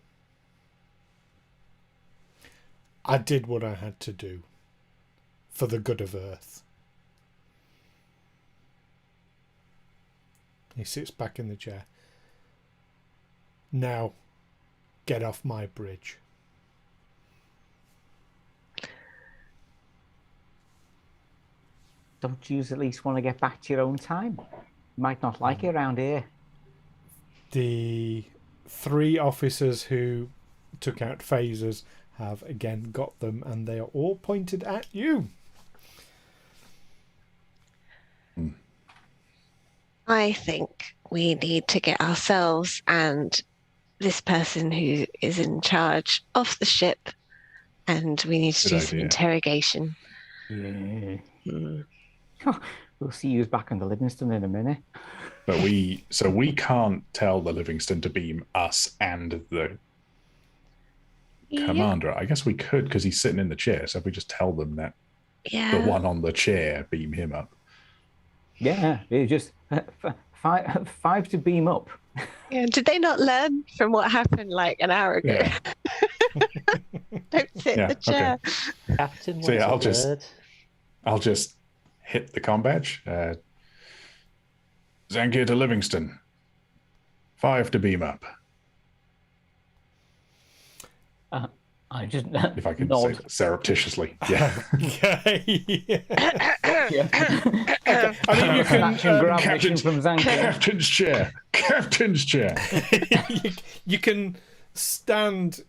I did what I had to do for the good of Earth. He sits back in the chair. Now, get off my bridge. Don't you at least want to get back to your own time? You might not like it around here. The 3 officers who took out phasers have again got them, and they are all pointed at you. I think we need to get ourselves and this person who is in charge off the ship, and we need to do some interrogation. Yeah. We'll see you back on the Livingstone in a minute. But we can't tell the Livingstone to beam us and the commander. I guess we could, because he's sitting in the chair. So if we just tell them that the one on the chair, beam him up. Yeah, it's just 5 to beam up. Yeah, did they not learn from what happened like an hour ago? Yeah. Don't sit in the chair. Okay. Captain, So I'll just hit the comm badge. Zhankir to Livingstone. 5 to beam up. I just If I can say that surreptitiously. Yeah. Okay. Okay. I mean, you can Captain's chair. you can stand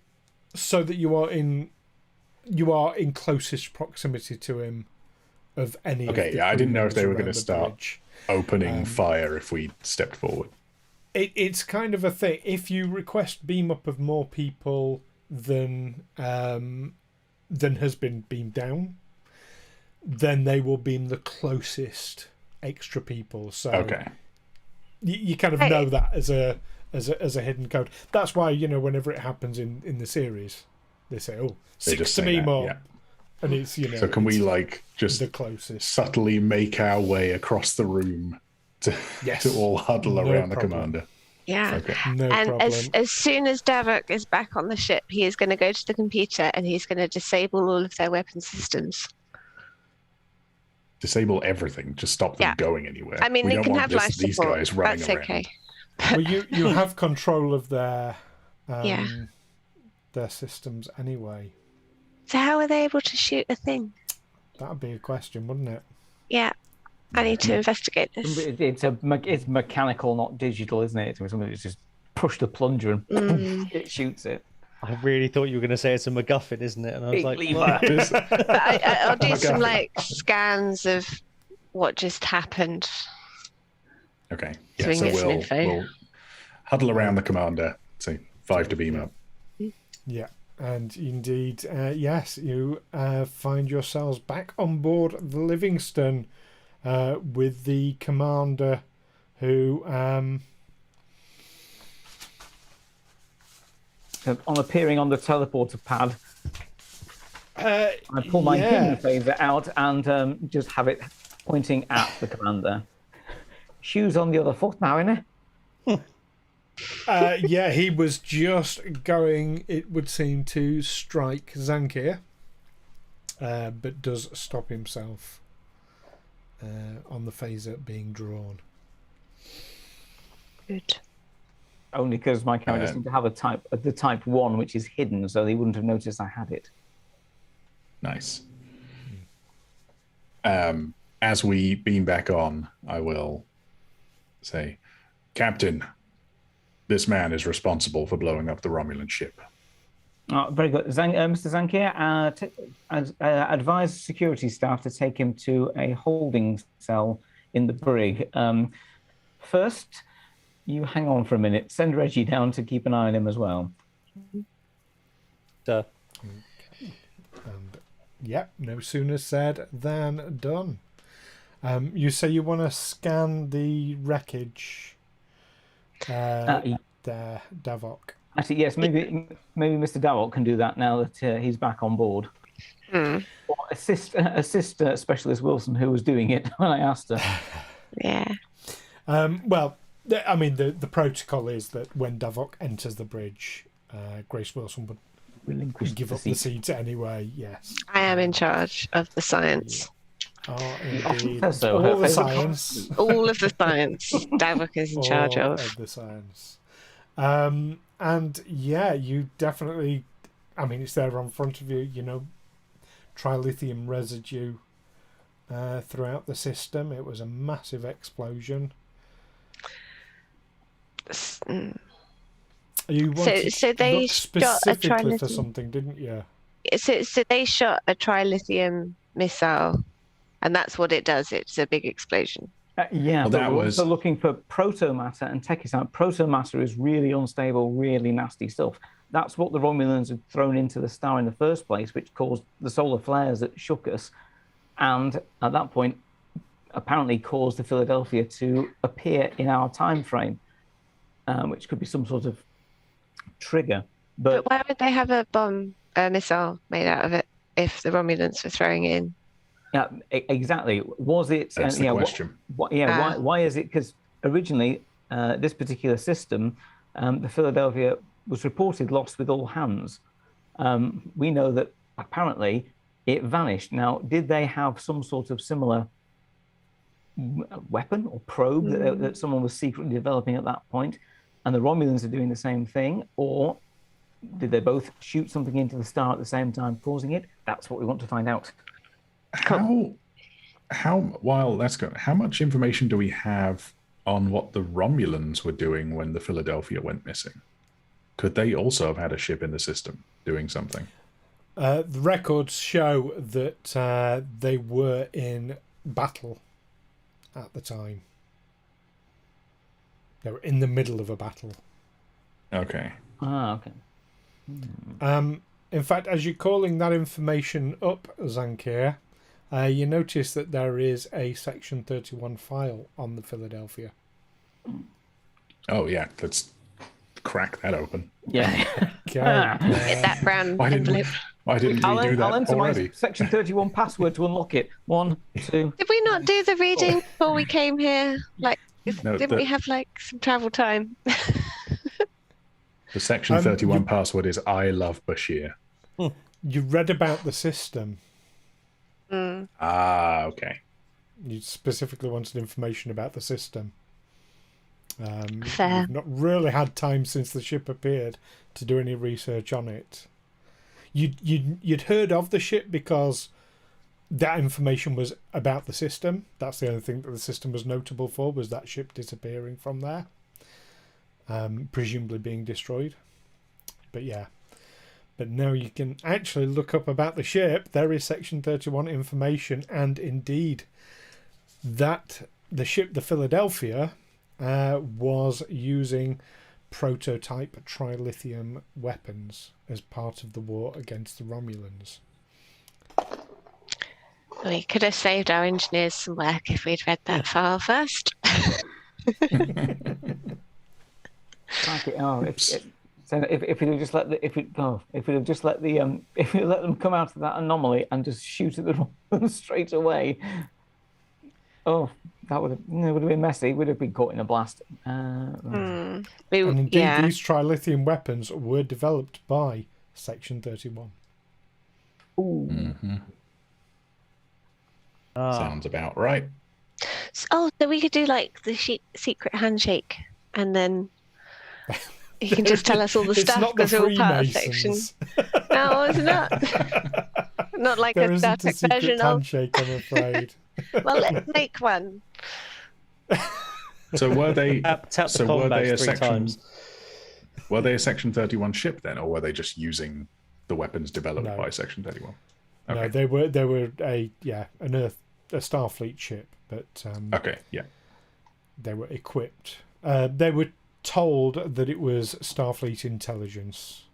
so that you are in closest proximity to him of any. Okay, of I didn't know if they were going to start bridge. opening fire if we stepped forward. It's kind of a thing. If you request beam up of more people than has been beamed down, then they will beam the closest extra people. So Okay, you kind of know that as a as a hidden code. That's why, whenever it happens in the series, they say, "Oh, They 6 just to say me that, more," yeah. and it's So can we just the closest? subtly make our way across the room to all huddle No around the problem. commander? Yeah. Okay. No And problem. as soon as Davok is back on the ship, he is going to go to the computer and he's going to disable all of their weapon systems. Disable everything. Just stop them Yeah. going anywhere. I mean, we they don't can want have life these support. guys running That's around. okay. Well, you have control of their Yeah. their systems anyway. So how are they able to shoot a thing? That'd be a question, wouldn't it? Yeah. I need to investigate this. It's mechanical, not digital, isn't it? It's something that's just push the plunger and it shoots it. I really thought you were going to say it's a MacGuffin, isn't it? And I was Big like, lever. But I'll do some MacGuffin. scans of what just happened. Okay. So Yeah, we so can get some info. we'll huddle around the commander. So 5 to beam up. Yeah, and indeed, yes, you find yourselves back on board the Livingstone with the commander who... On appearing on the teleporter pad, I pull my hidden phaser out and just have it pointing at the commander. Shoes on the other foot now, innit? yeah, he was just going, it would seem, to strike Zhankir, but does stop himself on the phaser being drawn. Good. Only because my character seemed to have the type 1, which is hidden, so they wouldn't have noticed I had it. Nice. As we beam back on, I will say, Captain, this man is responsible for blowing up the Romulan ship. Very good. Mr. Zhankir, advise security staff to take him to a holding cell in the brig. First, you hang on for a minute. Send Reggie down to keep an eye on him as well. Duh. And yeah, no sooner said than done. You say you want to scan the wreckage there, Davok. Actually, yes, maybe Mr. Davok can do that now that he's back on board. Or assist Specialist Wilson, who was doing it when I asked her. Yeah. Well, I mean, the protocol is that when Davok enters the bridge, Grace Wilson would Relinquish give up the seat anyway. Yes, I am in charge of the science. Oh, indeed. So all her the favourite science. All of the science Davok is in charge All of. the science. And yeah, you definitely, I mean, it's there on front of you, trilithium residue throughout the system. It was a massive explosion. You wanted So to they look shot a specifically for trilithium. something, didn't you? So they shot a trilithium missile, and that's what it does. It's a big explosion. Yeah, Well, but that we're was- also looking for protomatter and techisite. Protomatter is really unstable, really nasty stuff. That's what the Romulans had thrown into the star in the first place, which caused the solar flares that shook us. And at that point, apparently caused the Philadelphia to appear in our time frame, which could be some sort of trigger. But why would they have a missile made out of it if the Romulans were throwing it in? Yeah, exactly. Was it? That's the question. Why is it? Because originally, this particular system, the Philadelphia was reported lost with all hands. We know that apparently it vanished. Now, did they have some sort of similar weapon or probe that someone was secretly developing at that point, and the Romulans are doing the same thing, or did they both shoot something into the star at the same time, causing it? That's what we want to find out. While that's good, how much information do we have on what the Romulans were doing when the Philadelphia went missing? Could they also have had a ship in the system doing something? The records show that they were in battle at the time. They were in the middle of a battle. Okay. Okay. In fact, as you're calling that information up, Zhankir, you notice that there is a Section 31 file on the Philadelphia. Oh yeah, let's crack that open. Yeah. Go. Get that brown Why didn't envelope. we do that I'll enter my already? Section 31 password to unlock it. 1, 2. Did we not do the reading before we came here? Like, No, didn't we have like some travel time? The Section 31 password is I love Bashir. You read about the system. Ah, okay. You specifically wanted information about the system. Fair. You've not really had time since the ship appeared to do any research on it. You'd heard of the ship because that information was about the system. That's the only thing that the system was notable for, was that ship disappearing from there. Presumably being destroyed. But yeah. But now you can actually look up about the ship. There is Section 31 information, and indeed that the ship, the Philadelphia, was using prototype trilithium weapons as part of the war against the Romulans. We could have saved our engineers some work if we'd read that file first. If we'd have just let them come out of that anomaly and just shoot at the Romulans straight away. Oh, that would have been messy. We'd have been caught in a blast. And indeed, these trilithium weapons were developed by Section 31. Ooh. Mm-hmm. Sounds about right. So we could do like the secret handshake, and then you can just tell us all the stuff because we're all part of Section. No, it's not. Not like there a isn't a secret version handshake, I'm afraid. Well, let's make one. So were they? Tap the were they a 3 section? times. Were they a Section 31 ship then, or were they just using the weapons developed No. by Section 31? No, they were a Starfleet ship, but Okay, yeah. they were equipped. They were told that it was Starfleet intelligence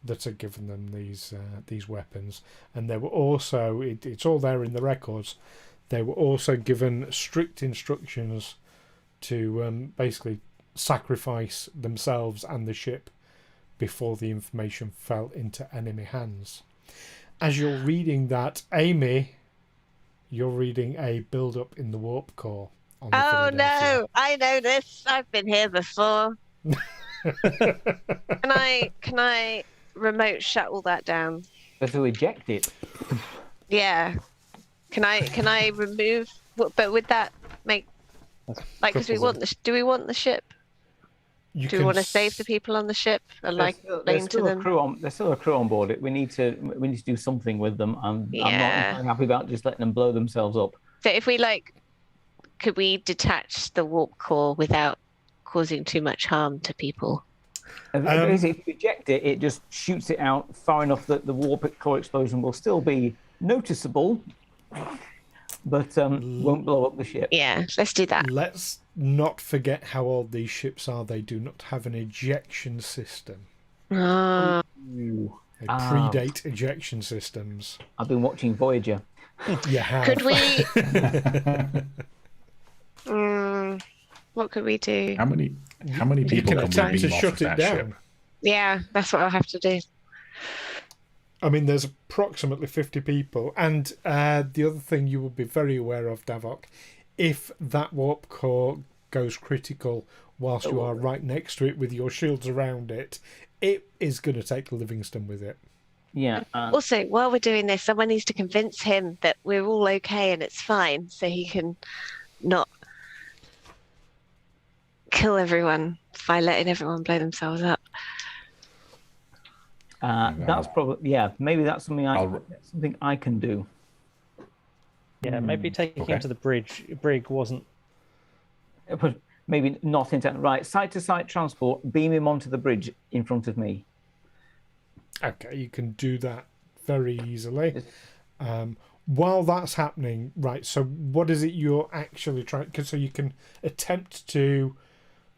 that had given them these weapons, and they were also it's all there in the records. They were also given strict instructions to basically sacrifice themselves and the ship before the information fell into enemy hands. As you're reading that, Amy, you're reading a build-up in the warp core. On the Oh Philadelphia. no, I know this. I've been here before. Can I remote shut all that down? But to eject it. Yeah. Can I remove? But would that make like? Because we want do we want the ship? Do we want to save the people on the ship and like explain to them? There's still a crew on board. We need to do something with them. I'm not entirely happy about just letting them blow themselves up. So if we could we detach the warp core without causing too much harm to people? If you eject it, it just shoots it out far enough that the warp core explosion will still be noticeable, but won't blow up the ship. Yeah, let's do that. Let's not forget how old these ships are. They do not have an ejection system. They predate ejection systems. I've been watching Voyager. You have. Could we? What could we do? How many people can can we attempt to beam off shut of it that down. ship? Yeah, that's what I'll have to do. I mean, there's approximately 50 people, and the other thing you will be very aware of, Davok, if that warp core goes critical whilst you are right next to it with your shields around it, it is going to take Livingstone with it. Yeah. Also, while we're doing this, someone needs to convince him that we're all okay and it's fine, so he can not kill everyone by letting everyone blow themselves up. That's probably maybe that's something I can do. Yeah, maybe taking him to the brig wasn't. But maybe not intent. Right, site-to-site transport. Beam him onto the bridge in front of me. Okay, you can do that very easily. While that's happening, right, so what is it you're actually trying... So you can attempt to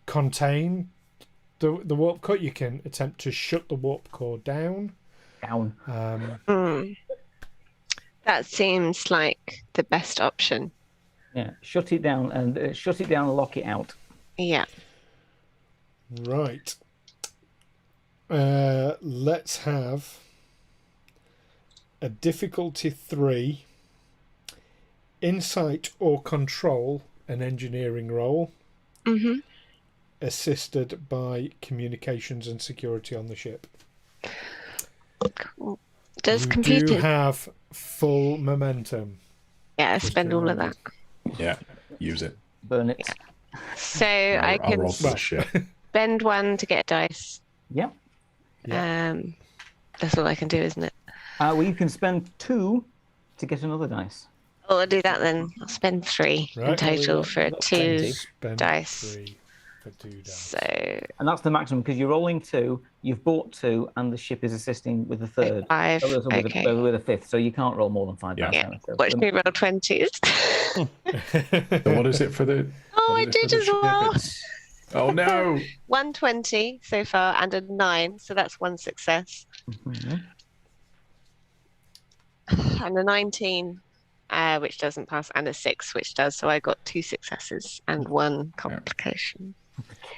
contain the warp core. You can attempt to shut the warp core down. That seems like the best option. Yeah, shut it down and lock it out. Yeah. Right. Let's have a difficulty 3, insight or control, an engineering roll, assisted by communications and security on the ship. Cool. Does You computer? do have full momentum. Yeah, Just spend all of remember. that. Yeah, use it. Burn it. So I'll I can roll for the ship. spend 1 to get a dice. Yeah. That's all I can do, isn't it? Well, you can spend 2 to get another dice. Oh, I'll do that then. I'll spend 3 in Right. total for That's 2 plenty. Spend dice. 3 for 2 dice. So And that's the maximum because you're rolling 2, you've bought 2, and the ship is assisting with the third. 5. Oh, with, Okay. with a fifth, so you can't roll more than 5 dice. Yeah. now, so Watch me roll 20s. So what is it for the? Oh, what I is it for did the as ship? well. It's- Oh no! 120 so far and a 9, so that's 1 success. Mhm. And a 19, which doesn't pass, and a 6, which does. So I got 2 successes and 1 complication.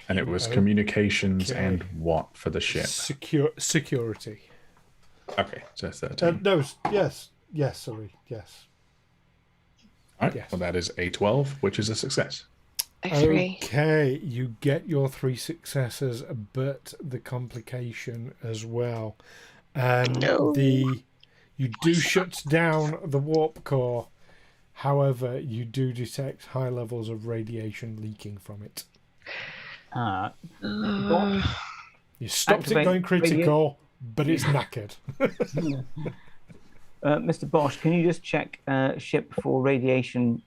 And it was communications Okay. and what for the ship? Security. Okay, so 13. No, yes. Yes, sorry. Yes. All right, yes. well that is a 12, which is a success. A 3. Okay, you get your 3 successes, but the complication as well. No. You do shut down the warp core. However, you do detect high levels of radiation leaking from it. Bosh, You stopped it Activate going critical, but it's knackered. Mr. Bosh, can you just check ship for radiation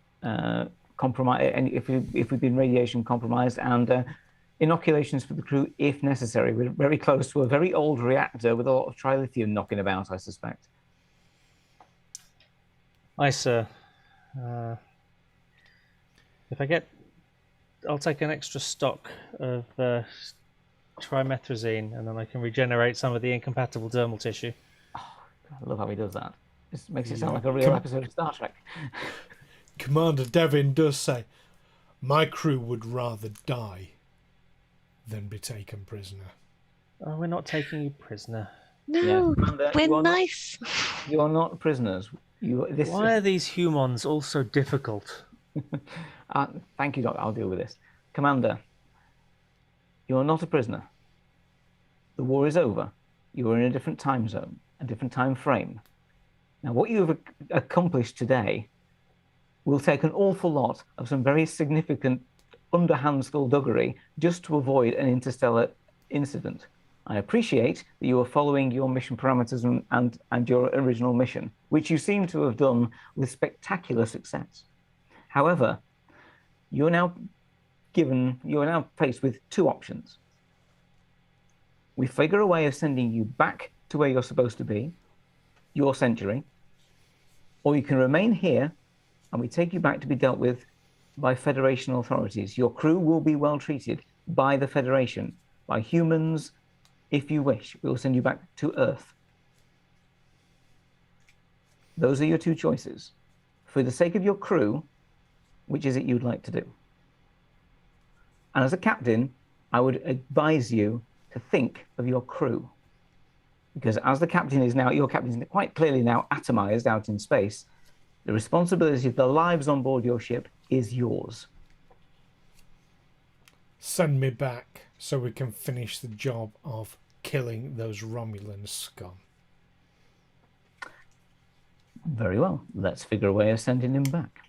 compromise, and if we've been radiation compromised, and inoculations for the crew if necessary? We're very close to a very old reactor with a lot of trilithium knocking about, I suspect. Aye, sir. If I get, I'll take an extra stock of trimethazine, and then I can regenerate some of the incompatible dermal tissue. I love how he does that. It makes it sound like a real episode of Star Trek. Commander Devin does say, "My crew would rather die than be taken prisoner." Oh, we're not taking you prisoner. No, Commander, we're you are nice. You are not prisoners. Why are these humans all so difficult? Thank you, Doc. I'll deal with this. Commander, you are not a prisoner. The war is over. You are in a different time zone, a different time frame. Now, what you have accomplished today will take an awful lot of some very significant underhand skullduggery just to avoid an interstellar incident. I appreciate that you are following your mission parameters and your original mission, which you seem to have done with spectacular success. However, you are now faced with 2 options. We figure a way of sending you back to where you're supposed to be, your century, or you can remain here and we take you back to be dealt with by Federation authorities. Your crew will be well treated by the Federation, by humans. If you wish, we will send you back to Earth. Those are your 2 choices. For the sake of your crew, which is it you'd like to do? And as a captain, I would advise you to think of your crew. Because as the captain is now, your captain is quite clearly now atomized out in space, the responsibility of the lives on board your ship is yours. Send me back so we can finish the job of killing those Romulan scum. Very well. Let's figure a way of sending him back.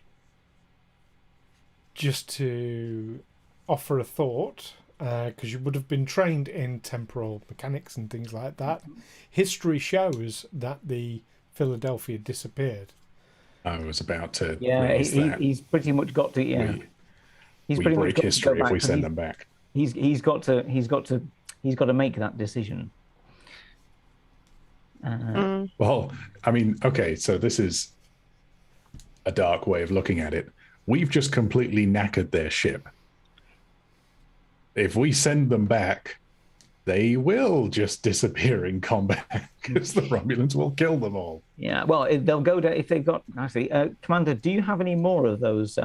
Just to offer a thought, because you would have been trained in temporal mechanics and things like that. History shows that the Philadelphia disappeared. I was about to Yeah, raise that. he's pretty much got to. Yeah, he's We pretty much break got to history go if we back, send and them back. He's got to make that decision. Well, I mean, okay, so this is a dark way of looking at it. We've just completely knackered their ship. If we send them back, they will just disappear in combat because the Romulans will kill them all. Yeah, well, they'll go down if they've got. Actually, Commander, do you have any more of those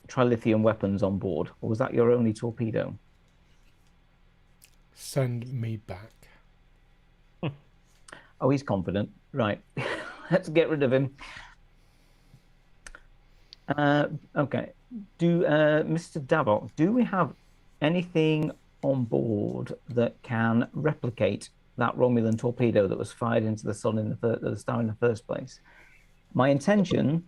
trilithium weapons on board, or was that your only torpedo? Send me back. Oh, he's confident. Right. Let's get rid of him. Okay. Mr. Davok, do we have anything on board that can replicate that Romulan torpedo that was fired into the sun the star in the first place? My intention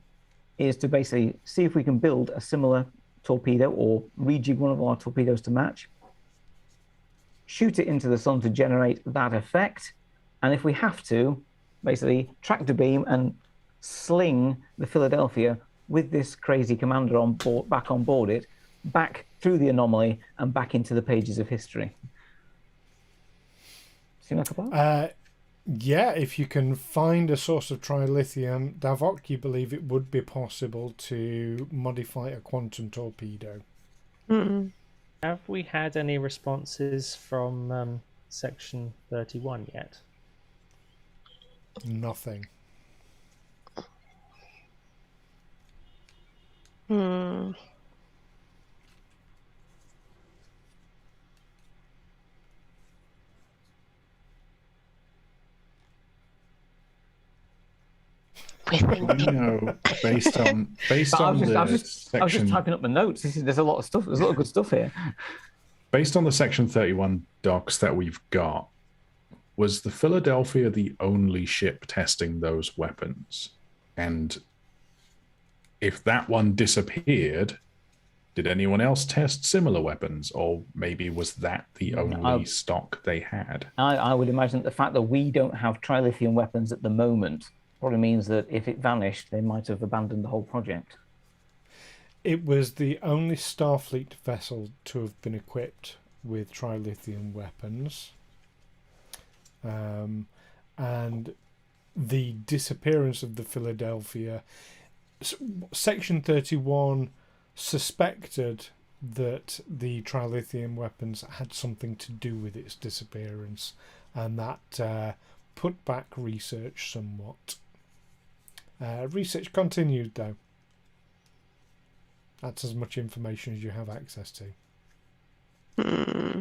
is to basically see if we can build a similar torpedo or rejig one of our torpedoes to match, shoot it into the sun to generate that effect, and if we have to, basically tractor beam and sling the Philadelphia with this crazy commander on board, back on board it, back through the anomaly and back into the pages of history. Seem like a plan? Yeah, if you can find a source of trilithium, Davok, you believe it would be possible to modify a quantum torpedo. Mm-mm. Have we had any responses from Section 31 yet? Nothing. Hmm. We're thinking. You know, based on I was just section, typing up my notes. There's a lot of stuff. There's a lot of good stuff here. based on the Section 31 docs that we've got, was the Philadelphia the only ship testing those weapons? And if that one disappeared, did anyone else test similar weapons, or maybe was that the only stock they had? I would imagine the fact that we don't have trilithium weapons at the moment probably means that if it vanished, they might have abandoned the whole project. It was the only Starfleet vessel to have been equipped with trilithium weapons. And the disappearance of the Philadelphia, Section 31 suspected that the trilithium weapons had something to do with its disappearance, and that put back research somewhat. Research continued, though. That's as much information as you have access to. Hmm.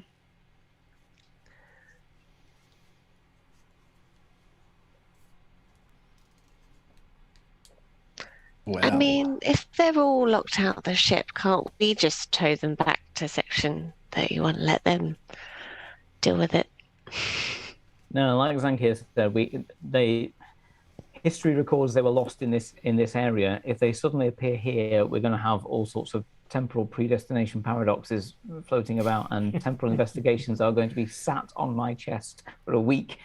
Well, I mean, if they're all locked out of the ship, can't we just tow them back to Section 31 and let them deal with it? No, like Zhankir said, history records they were lost in this area. If they suddenly appear here, we're going to have all sorts of temporal predestination paradoxes floating about, and temporal investigations are going to be sat on my chest for a week.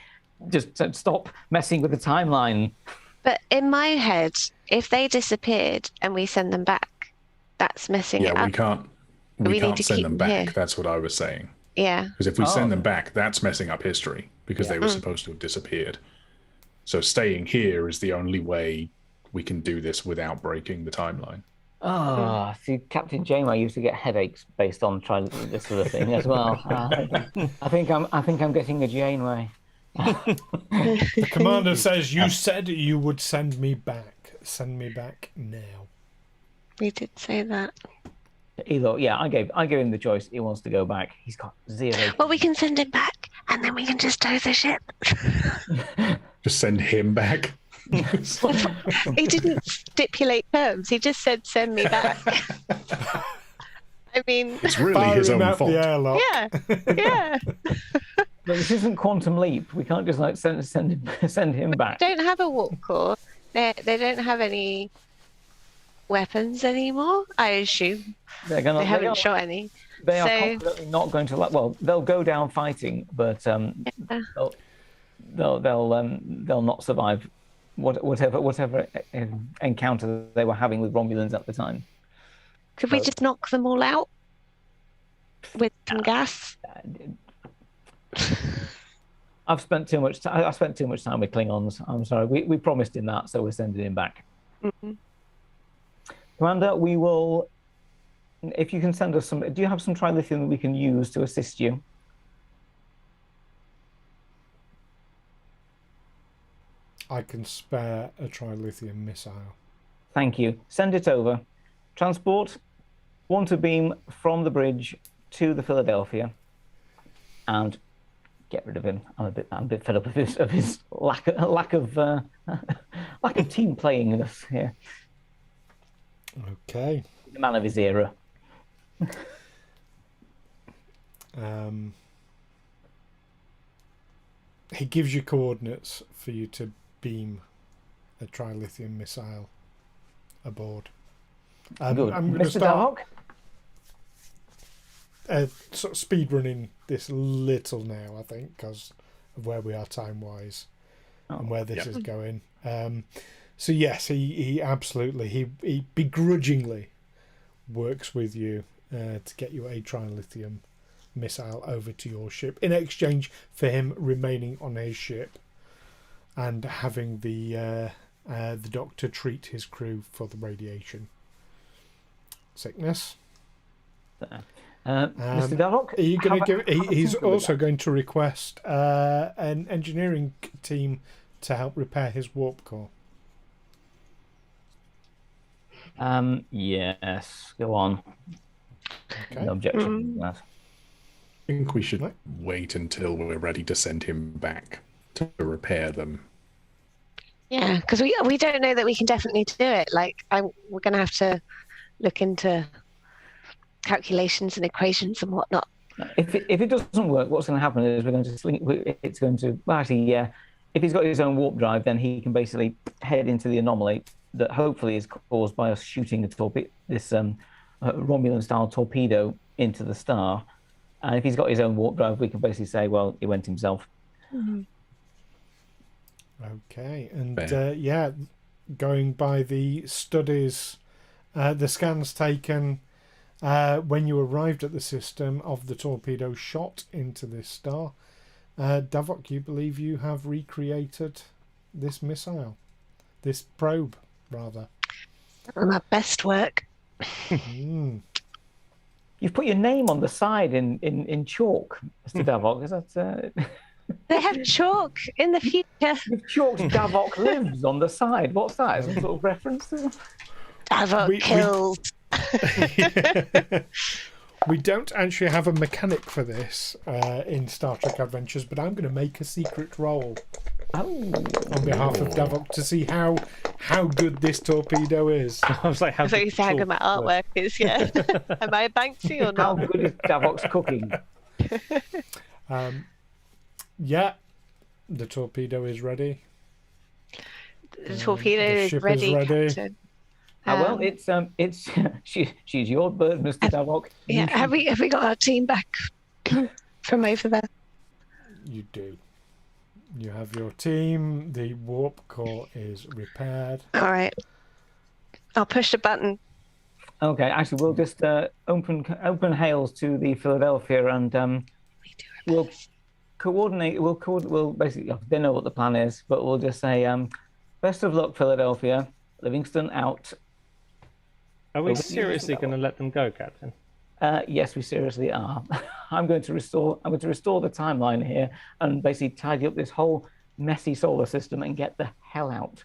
Just stop messing with the timeline. But in my head, if they disappeared and we send them back, that's messing it yeah, up. we can't to send keep them them back. here. That's what I was saying. Yeah. Because if we send them back, that's messing up history, because they were supposed to have disappeared. So staying here is the only way we can do this without breaking the timeline. Oh, see, Captain Janeway used to get headaches based on trying this sort of thing as well. I think I'm getting a Janeway. The commander says, "You said you would send me back. Send me back now." We did say that. Elo, yeah, I gave him the choice. He wants to go back. He's got 0. Well, we can send him back and then we can just tow the ship. Just send him back. He didn't stipulate terms. He just said, send me back. I mean, It's really his own Firing out fault. the airlock. yeah. But this isn't Quantum Leap. We can't just like send him back. They don't have a warp core. They don't have any weapons anymore, I assume. They haven't shot any. They are So- confidently not going to. Well, they'll go down fighting, but they'll not survive whatever encounter they were having with Romulans at the time. Could we just knock them all out with some gas? I've spent too much time. I spent too much time with Klingons. I'm sorry. We promised him that, so we're sending him back. Mm-hmm. Commander, we will. If you can send us some. Do you have some trilithium that we can use to assist you? I can spare a trilithium missile. Thank you. Send it over. Transport one to beam from the bridge to the Philadelphia, and get rid of him. I'm a bit fed up of his lack of team playingness here. Okay. The man of his era. He gives you coordinates for you to beam a trilithium missile aboard. Good. I'm going to Mr. start Davok? sort of speed running this little now, I think, because of where we are time wise and where this is going. So yes, he absolutely he begrudgingly works with you to get you a trilithium missile over to your ship in exchange for him remaining on his ship and having the doctor treat his crew for the radiation sickness. Mr. Davok? Are you going to give? He's also going to request an engineering team to help repair his warp core. Yes, go on. Okay. No objection to that. I think we should wait until we're ready to send him back to repair them. Yeah, because we don't know that we can definitely do it. Like, we're going to have to look into calculations and equations and whatnot. If it doesn't work, what's going to happen is we're going to it's going to, well, actually, yeah, if he's got his own warp drive, then he can basically head into the anomaly that hopefully is caused by us shooting this Romulan-style torpedo into the star. And if he's got his own warp drive, we can basically say, well, he went himself. Mm-hmm. Okay, and going by the studies, the scans taken when you arrived at the system of the torpedo shot into this star, Davok, you believe you have recreated this missile, this probe, rather. My best work. You've put your name on the side in chalk, Mr. Davok. Is that? They have chalk in the future. You've chalked Davok lives on the side. What's that? Some sort of reference to? Davok kills. We don't actually have a mechanic for this in Star Trek Adventures, but I'm going to make a secret roll on behalf of Davok to see how good this torpedo is. I was like, how good my artwork is, yeah. Am I a Banksy or How not? good is Davok's cooking? Yeah, the torpedo is ready. The torpedo is ship ready, is ready. Captain. Well, it's she's your bird, Mr. Davok. Yeah, have we got our team back from over there? You do. You have your team. The warp core is repaired. All right. I'll push the button. Okay, actually, we'll just open hails to the Philadelphia, and we'll coordinate. We'll basically, they know what the plan is, but we'll just say, best of luck, Philadelphia. Livingstone out. Are we seriously going to let them go, Captain? Yes, we seriously are. I'm going to restore the timeline here and basically tidy up this whole messy solar system and get the hell out.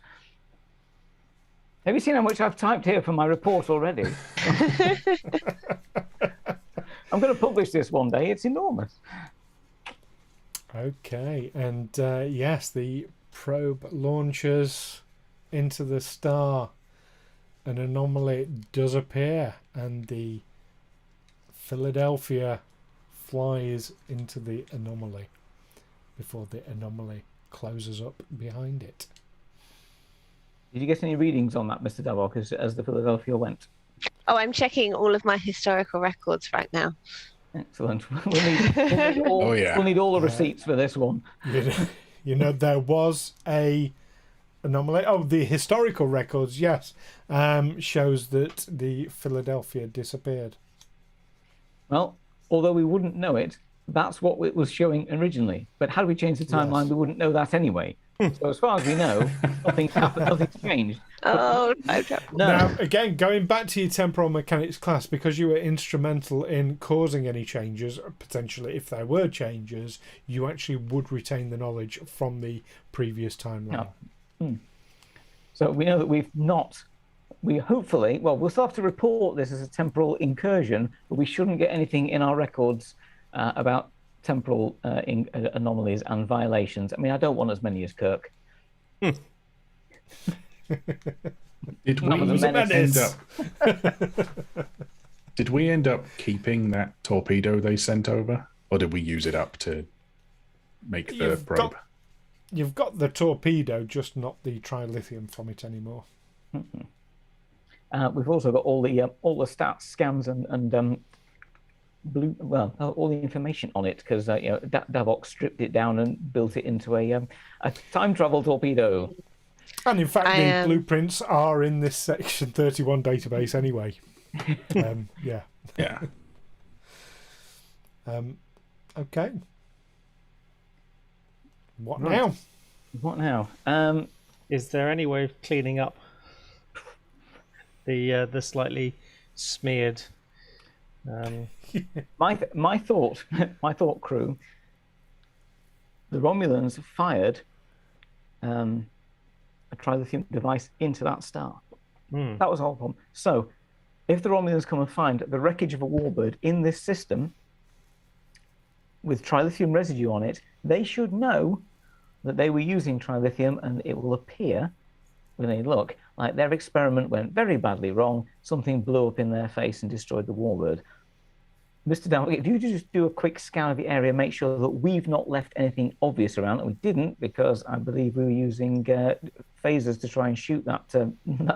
Have you seen how much I've typed here for my report already? I'm going to publish this one day. It's enormous. Okay, and yes, the probe launches into the star. An anomaly does appear, and the Philadelphia flies into the anomaly before the anomaly closes up behind it. Did you get any readings on that, Mr. Davok, as the Philadelphia went? Oh, I'm checking all of my historical records right now. Excellent. We'll need all the receipts for this one. You know, there was a anomaly. Oh, the historical records, yes, shows that the Philadelphia disappeared. Well, although we wouldn't know it, that's what it was showing originally. But had we changed the timeline, we wouldn't know that anyway. So as far as we know, nothing's happened, nothing's changed. Oh, no. Now, again, going back to your temporal mechanics class, because you were instrumental in causing any changes, potentially if there were changes, you actually would retain the knowledge from the previous timeline. So we know that we hopefully, well, we'll still have to report this as a temporal incursion, but we shouldn't get anything in our records about temporal anomalies and violations. I mean, I don't want as many as Kirk. Did Not with the menace. Did we end up keeping that torpedo they sent over, or did we use it up to make the probe? You've got the torpedo, just not the trilithium from it anymore. We've also got all the stats, scans, and all the information on it, because Davok stripped it down and built it into a time travel torpedo. And in fact, the blueprints are in this Section 31 database anyway. Yeah. Okay. What now? What now? Is there any way of cleaning up the slightly smeared? My thought, crew. The Romulans fired a trilithium device into that star. That was the whole problem. So, if the Romulans come and find the wreckage of a warbird in this system with trilithium residue on it, they should know that they were using trilithium, and it will appear when they look like their experiment went very badly wrong. Something blew up in their face and destroyed the warbird. Mr. Davok, if you just do a quick scan of the area, make sure that we've not left anything obvious around, and we didn't, because I believe we were using phasers to try and shoot that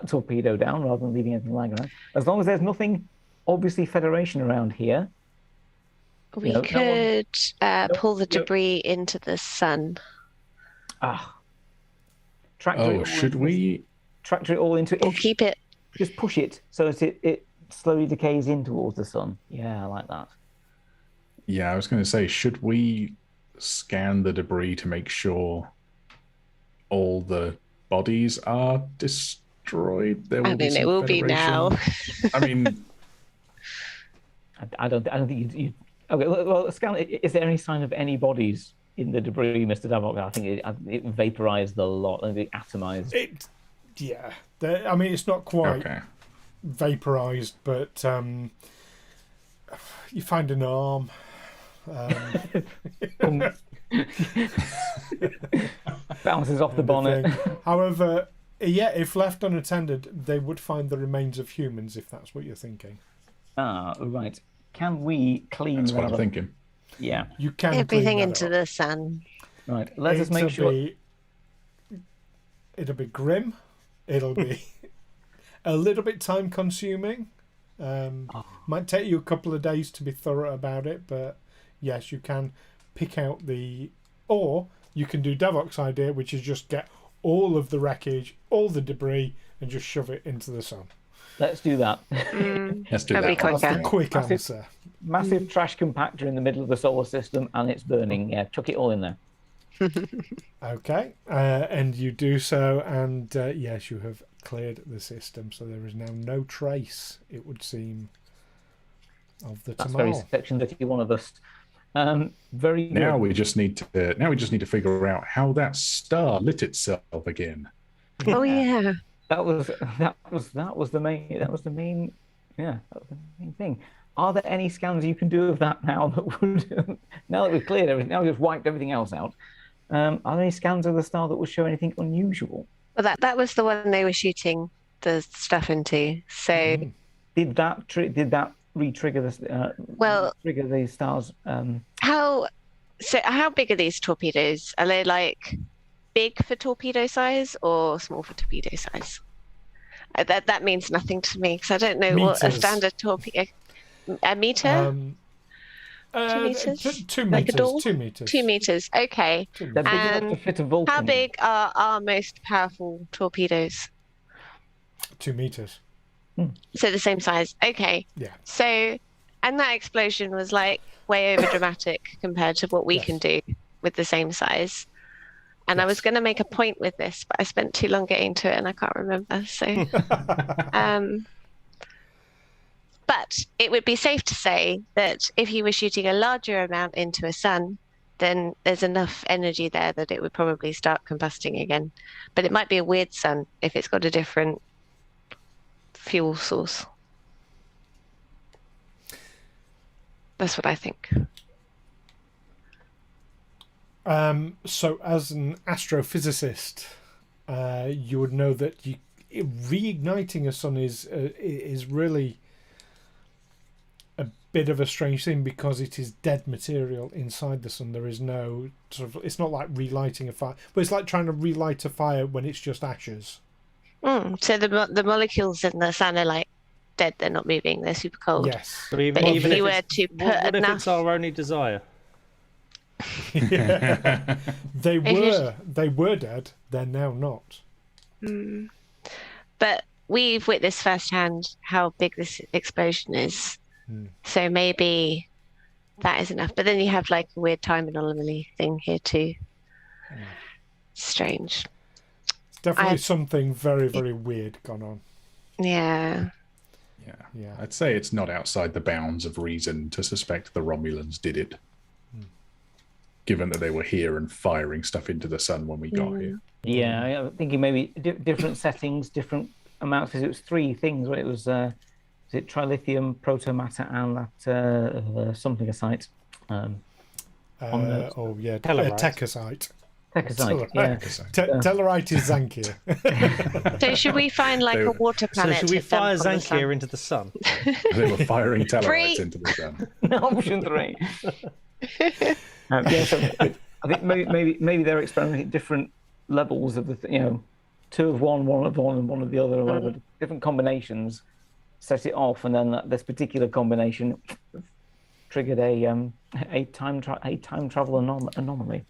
torpedo down rather than leaving anything lying around. As long as there's nothing obviously Federation around here. We could pull the debris into the sun. Should we tractor it all into? Or keep it. Just push it so that it slowly decays in towards the sun. Yeah, I like that. Yeah, I was going to say, should we scan the debris to make sure all the bodies are destroyed? It will be now. I mean, I don't think you. Okay, well, scan. Is there any sign of any bodies in the debris, Mr. Davok? I think it vaporized a lot and it atomized. I mean, it's not quite vaporized, but you find an arm. Bounces off the bonnet. However, if left unattended, they would find the remains of humans, if that's what you're thinking. Right. Can we clean that's that what I'm up? thinking. Yeah. You can everything into the sun. Right. Let us make sure. It'll be grim. It'll be a little bit time consuming. Might take you a couple of days to be thorough about it, but yes, you can pick out or you can do Davok's idea, which is just get all of the wreckage, all the debris, and just shove it into the sun. Let's do that. Let's do that. That's the quick answer. Massive trash compactor in the middle of the solar system, and it's burning. Yeah, chuck it all in there. Okay, and you do so, and yes, you have cleared the system, so there is now no trace, it would seem, of the That's Tamal. very Section 31 of us. Very good. Now we just need to figure out how that star lit itself again. Oh yeah. That was the main thing. Are there any scans you can do of that now that would now that we've cleared everything, now we've just wiped everything else out? Are there any scans of the star that would show anything unusual? Well, that was the one they were shooting the stuff into. So did that re-trigger the trigger the stars? How big are these torpedoes? Are they like big for torpedo size or small for torpedo size? That means nothing to me because I don't know what a standard torpedo. A meter? 2 meters? 2 Like meters. a doll? 2 meters. 2 meters. Okay. They're big enough to fit a Vulcan. How big are our most powerful torpedoes? 2 meters. So the same size. Okay. Yeah. So, and that explosion was like way over dramatic compared to what we can do with the same size. And I was going to make a point with this, but I spent too long getting to it and I can't remember. So, but it would be safe to say that if you were shooting a larger amount into a sun, then there's enough energy there that it would probably start combusting again. But it might be a weird sun if it's got a different fuel source. That's what I think. So as an astrophysicist, you would know that reigniting a sun is really a bit of a strange thing because it is dead material inside the sun. There is no sort of. It's not like relighting a fire, but it's like trying to relight a fire when it's just ashes. So the molecules in the sun are like dead. They're not moving. They're super cold. Yes. So even, But even if you if were it's, to put what if enough, it's our only desire? Yeah. They were dead. They're now not. But we've witnessed firsthand how big this explosion is. So maybe that is enough. But then you have like a weird time anomaly thing here too. Strange. It's definitely something very, very weird gone on. Yeah. Yeah. I'd say it's not outside the bounds of reason to suspect the Romulans did it. Given that they were here and firing stuff into the sun when we got here. Yeah, I'm thinking maybe different settings, different amounts. Because it was 3 things, right? It was trilithium, protomatter, and that something site. Techosite. Techosite, yeah. Tellarite is Zhankir. So should we find like a water So planet? should we to dump fire on the sun? Zhankir into the sun? They were firing Three. tellarites into the sun. Option 3. So I think maybe they're experimenting at different levels of the 2 of one of one, and 1 of the other, or whatever. Different combinations set it off, and then this particular combination triggered a time travel anomaly.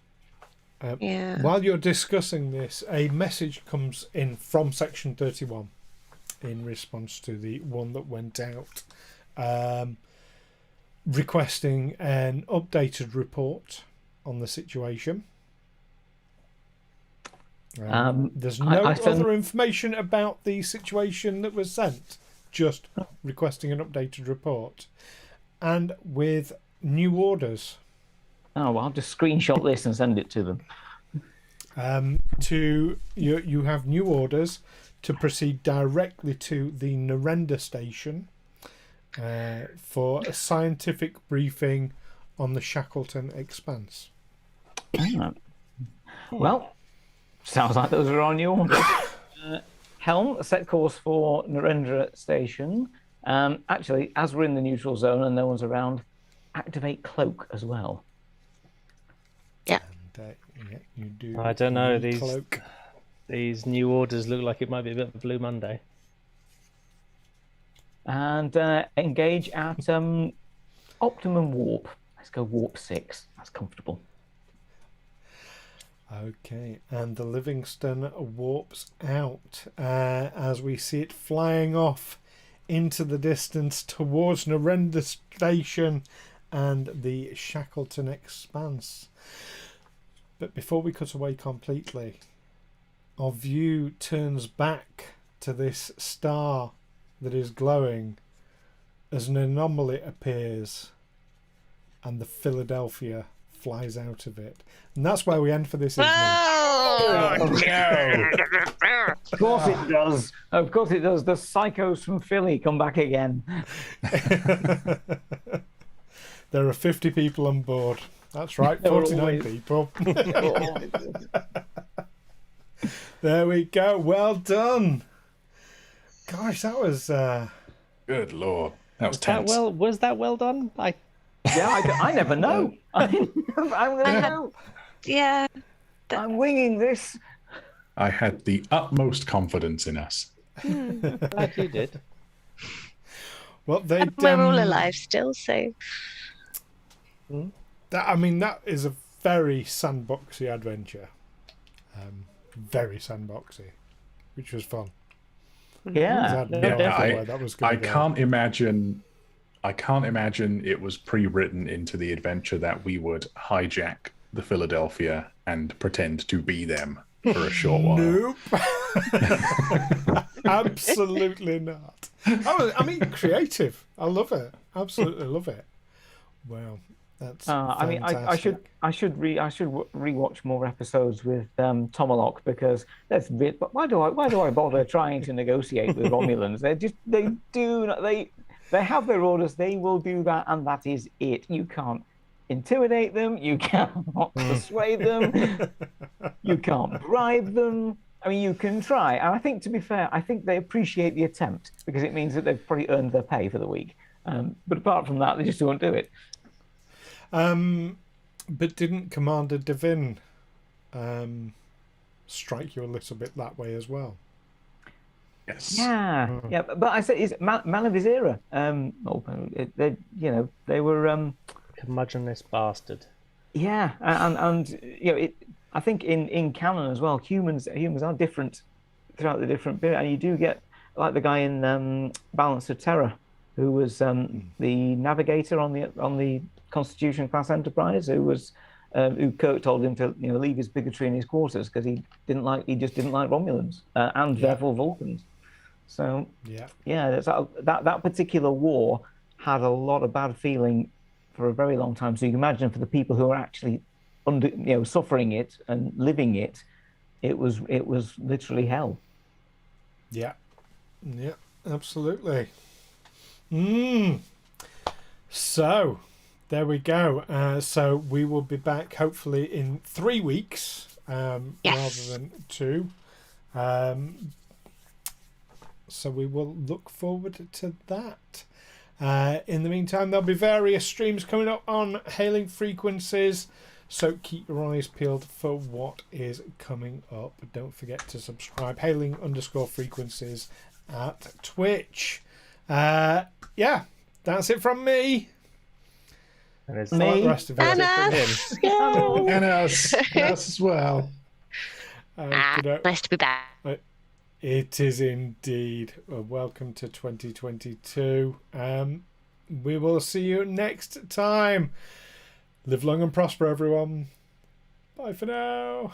While you're discussing this, a message comes in from Section 31 in response to the one that went out, requesting an updated report on the situation. There's no other information about the situation that was sent, just requesting an updated report. And with new orders. Oh, well, I'll just screenshot this and send it to them. You have new orders to proceed directly to the Narendra station for a scientific briefing on the Shackleton Expanse. Well, sounds like those are on your orders. Helm, set course for Narendra station. Actually, as we're in the neutral zone and no one's around, activate cloak as well. Yeah. And, you do. I don't know. Cloak. These new orders look like it might be a bit of a Blue Monday. And engage at optimum warp. Let's go warp 6. That's comfortable. Okay, and the Livingstone warps out as we see it flying off into the distance towards Narendra Station and the Shackleton Expanse. But before we cut away completely, our view turns back to this star that is glowing as an anomaly appears and the Philadelphia flies out of it. And that's where we end for this evening. Oh, no. Of course it does. Of course it does. The psychos from Philly come back again. There are 50 people on board. That's right, 49 people. There we go. Well done. Gosh, that was... Good Lord. That was tense. Was that well done? I never know. I'm going to know. Yeah. I'm winging this. I had the utmost confidence in us. Glad you did. Well, we're all alive still, so... that is a very sandboxy adventure. Very sandboxy, which was fun. Yeah. I can't imagine it was pre-written into the adventure that we would hijack the Philadelphia and pretend to be them for a short while. Nope. Absolutely not. I mean, creative. I love it. Absolutely love it. Wow, that's. fantastic. I should rewatch more episodes with Tomahawk because why do I bother trying to negotiate with Romulans? They have their orders. They will do that, and that is it. You can't intimidate them. You cannot persuade them. You can't bribe them. I mean, you can try. And I think, to be fair, I think they appreciate the attempt because it means that they've probably earned their pay for the week. But apart from that, they just won't do it. But didn't Commander Devin strike you a little bit that way as well? Yes. Yeah, yeah. But I say, is man of his era. They were Curmudgeonless bastard. Yeah, and I think in canon as well, humans are different throughout the different period, and you do get like the guy in Balance of Terror, who was the navigator on the Constitution class Enterprise, who Kirk told him to leave his bigotry in his quarters because he just didn't like Romulans and therefore Vulcans. So that particular war had a lot of bad feeling for a very long time. So you can imagine for the people who are actually suffering it and living it, it was literally hell. Yeah, absolutely. So there we go. So we will be back hopefully in 3 weeks rather than 2. So we will look forward to that. In the meantime, there'll be various streams coming up on hailing frequencies, so keep your eyes peeled for what is coming up. Don't forget to subscribe. Hailing_frequencies at Twitch. That's it from me. And it's The rest of it. And us as well. Nice to be back. It is indeed. Welcome to 2022. We will see you next time. Live long and prosper, everyone. Bye for now.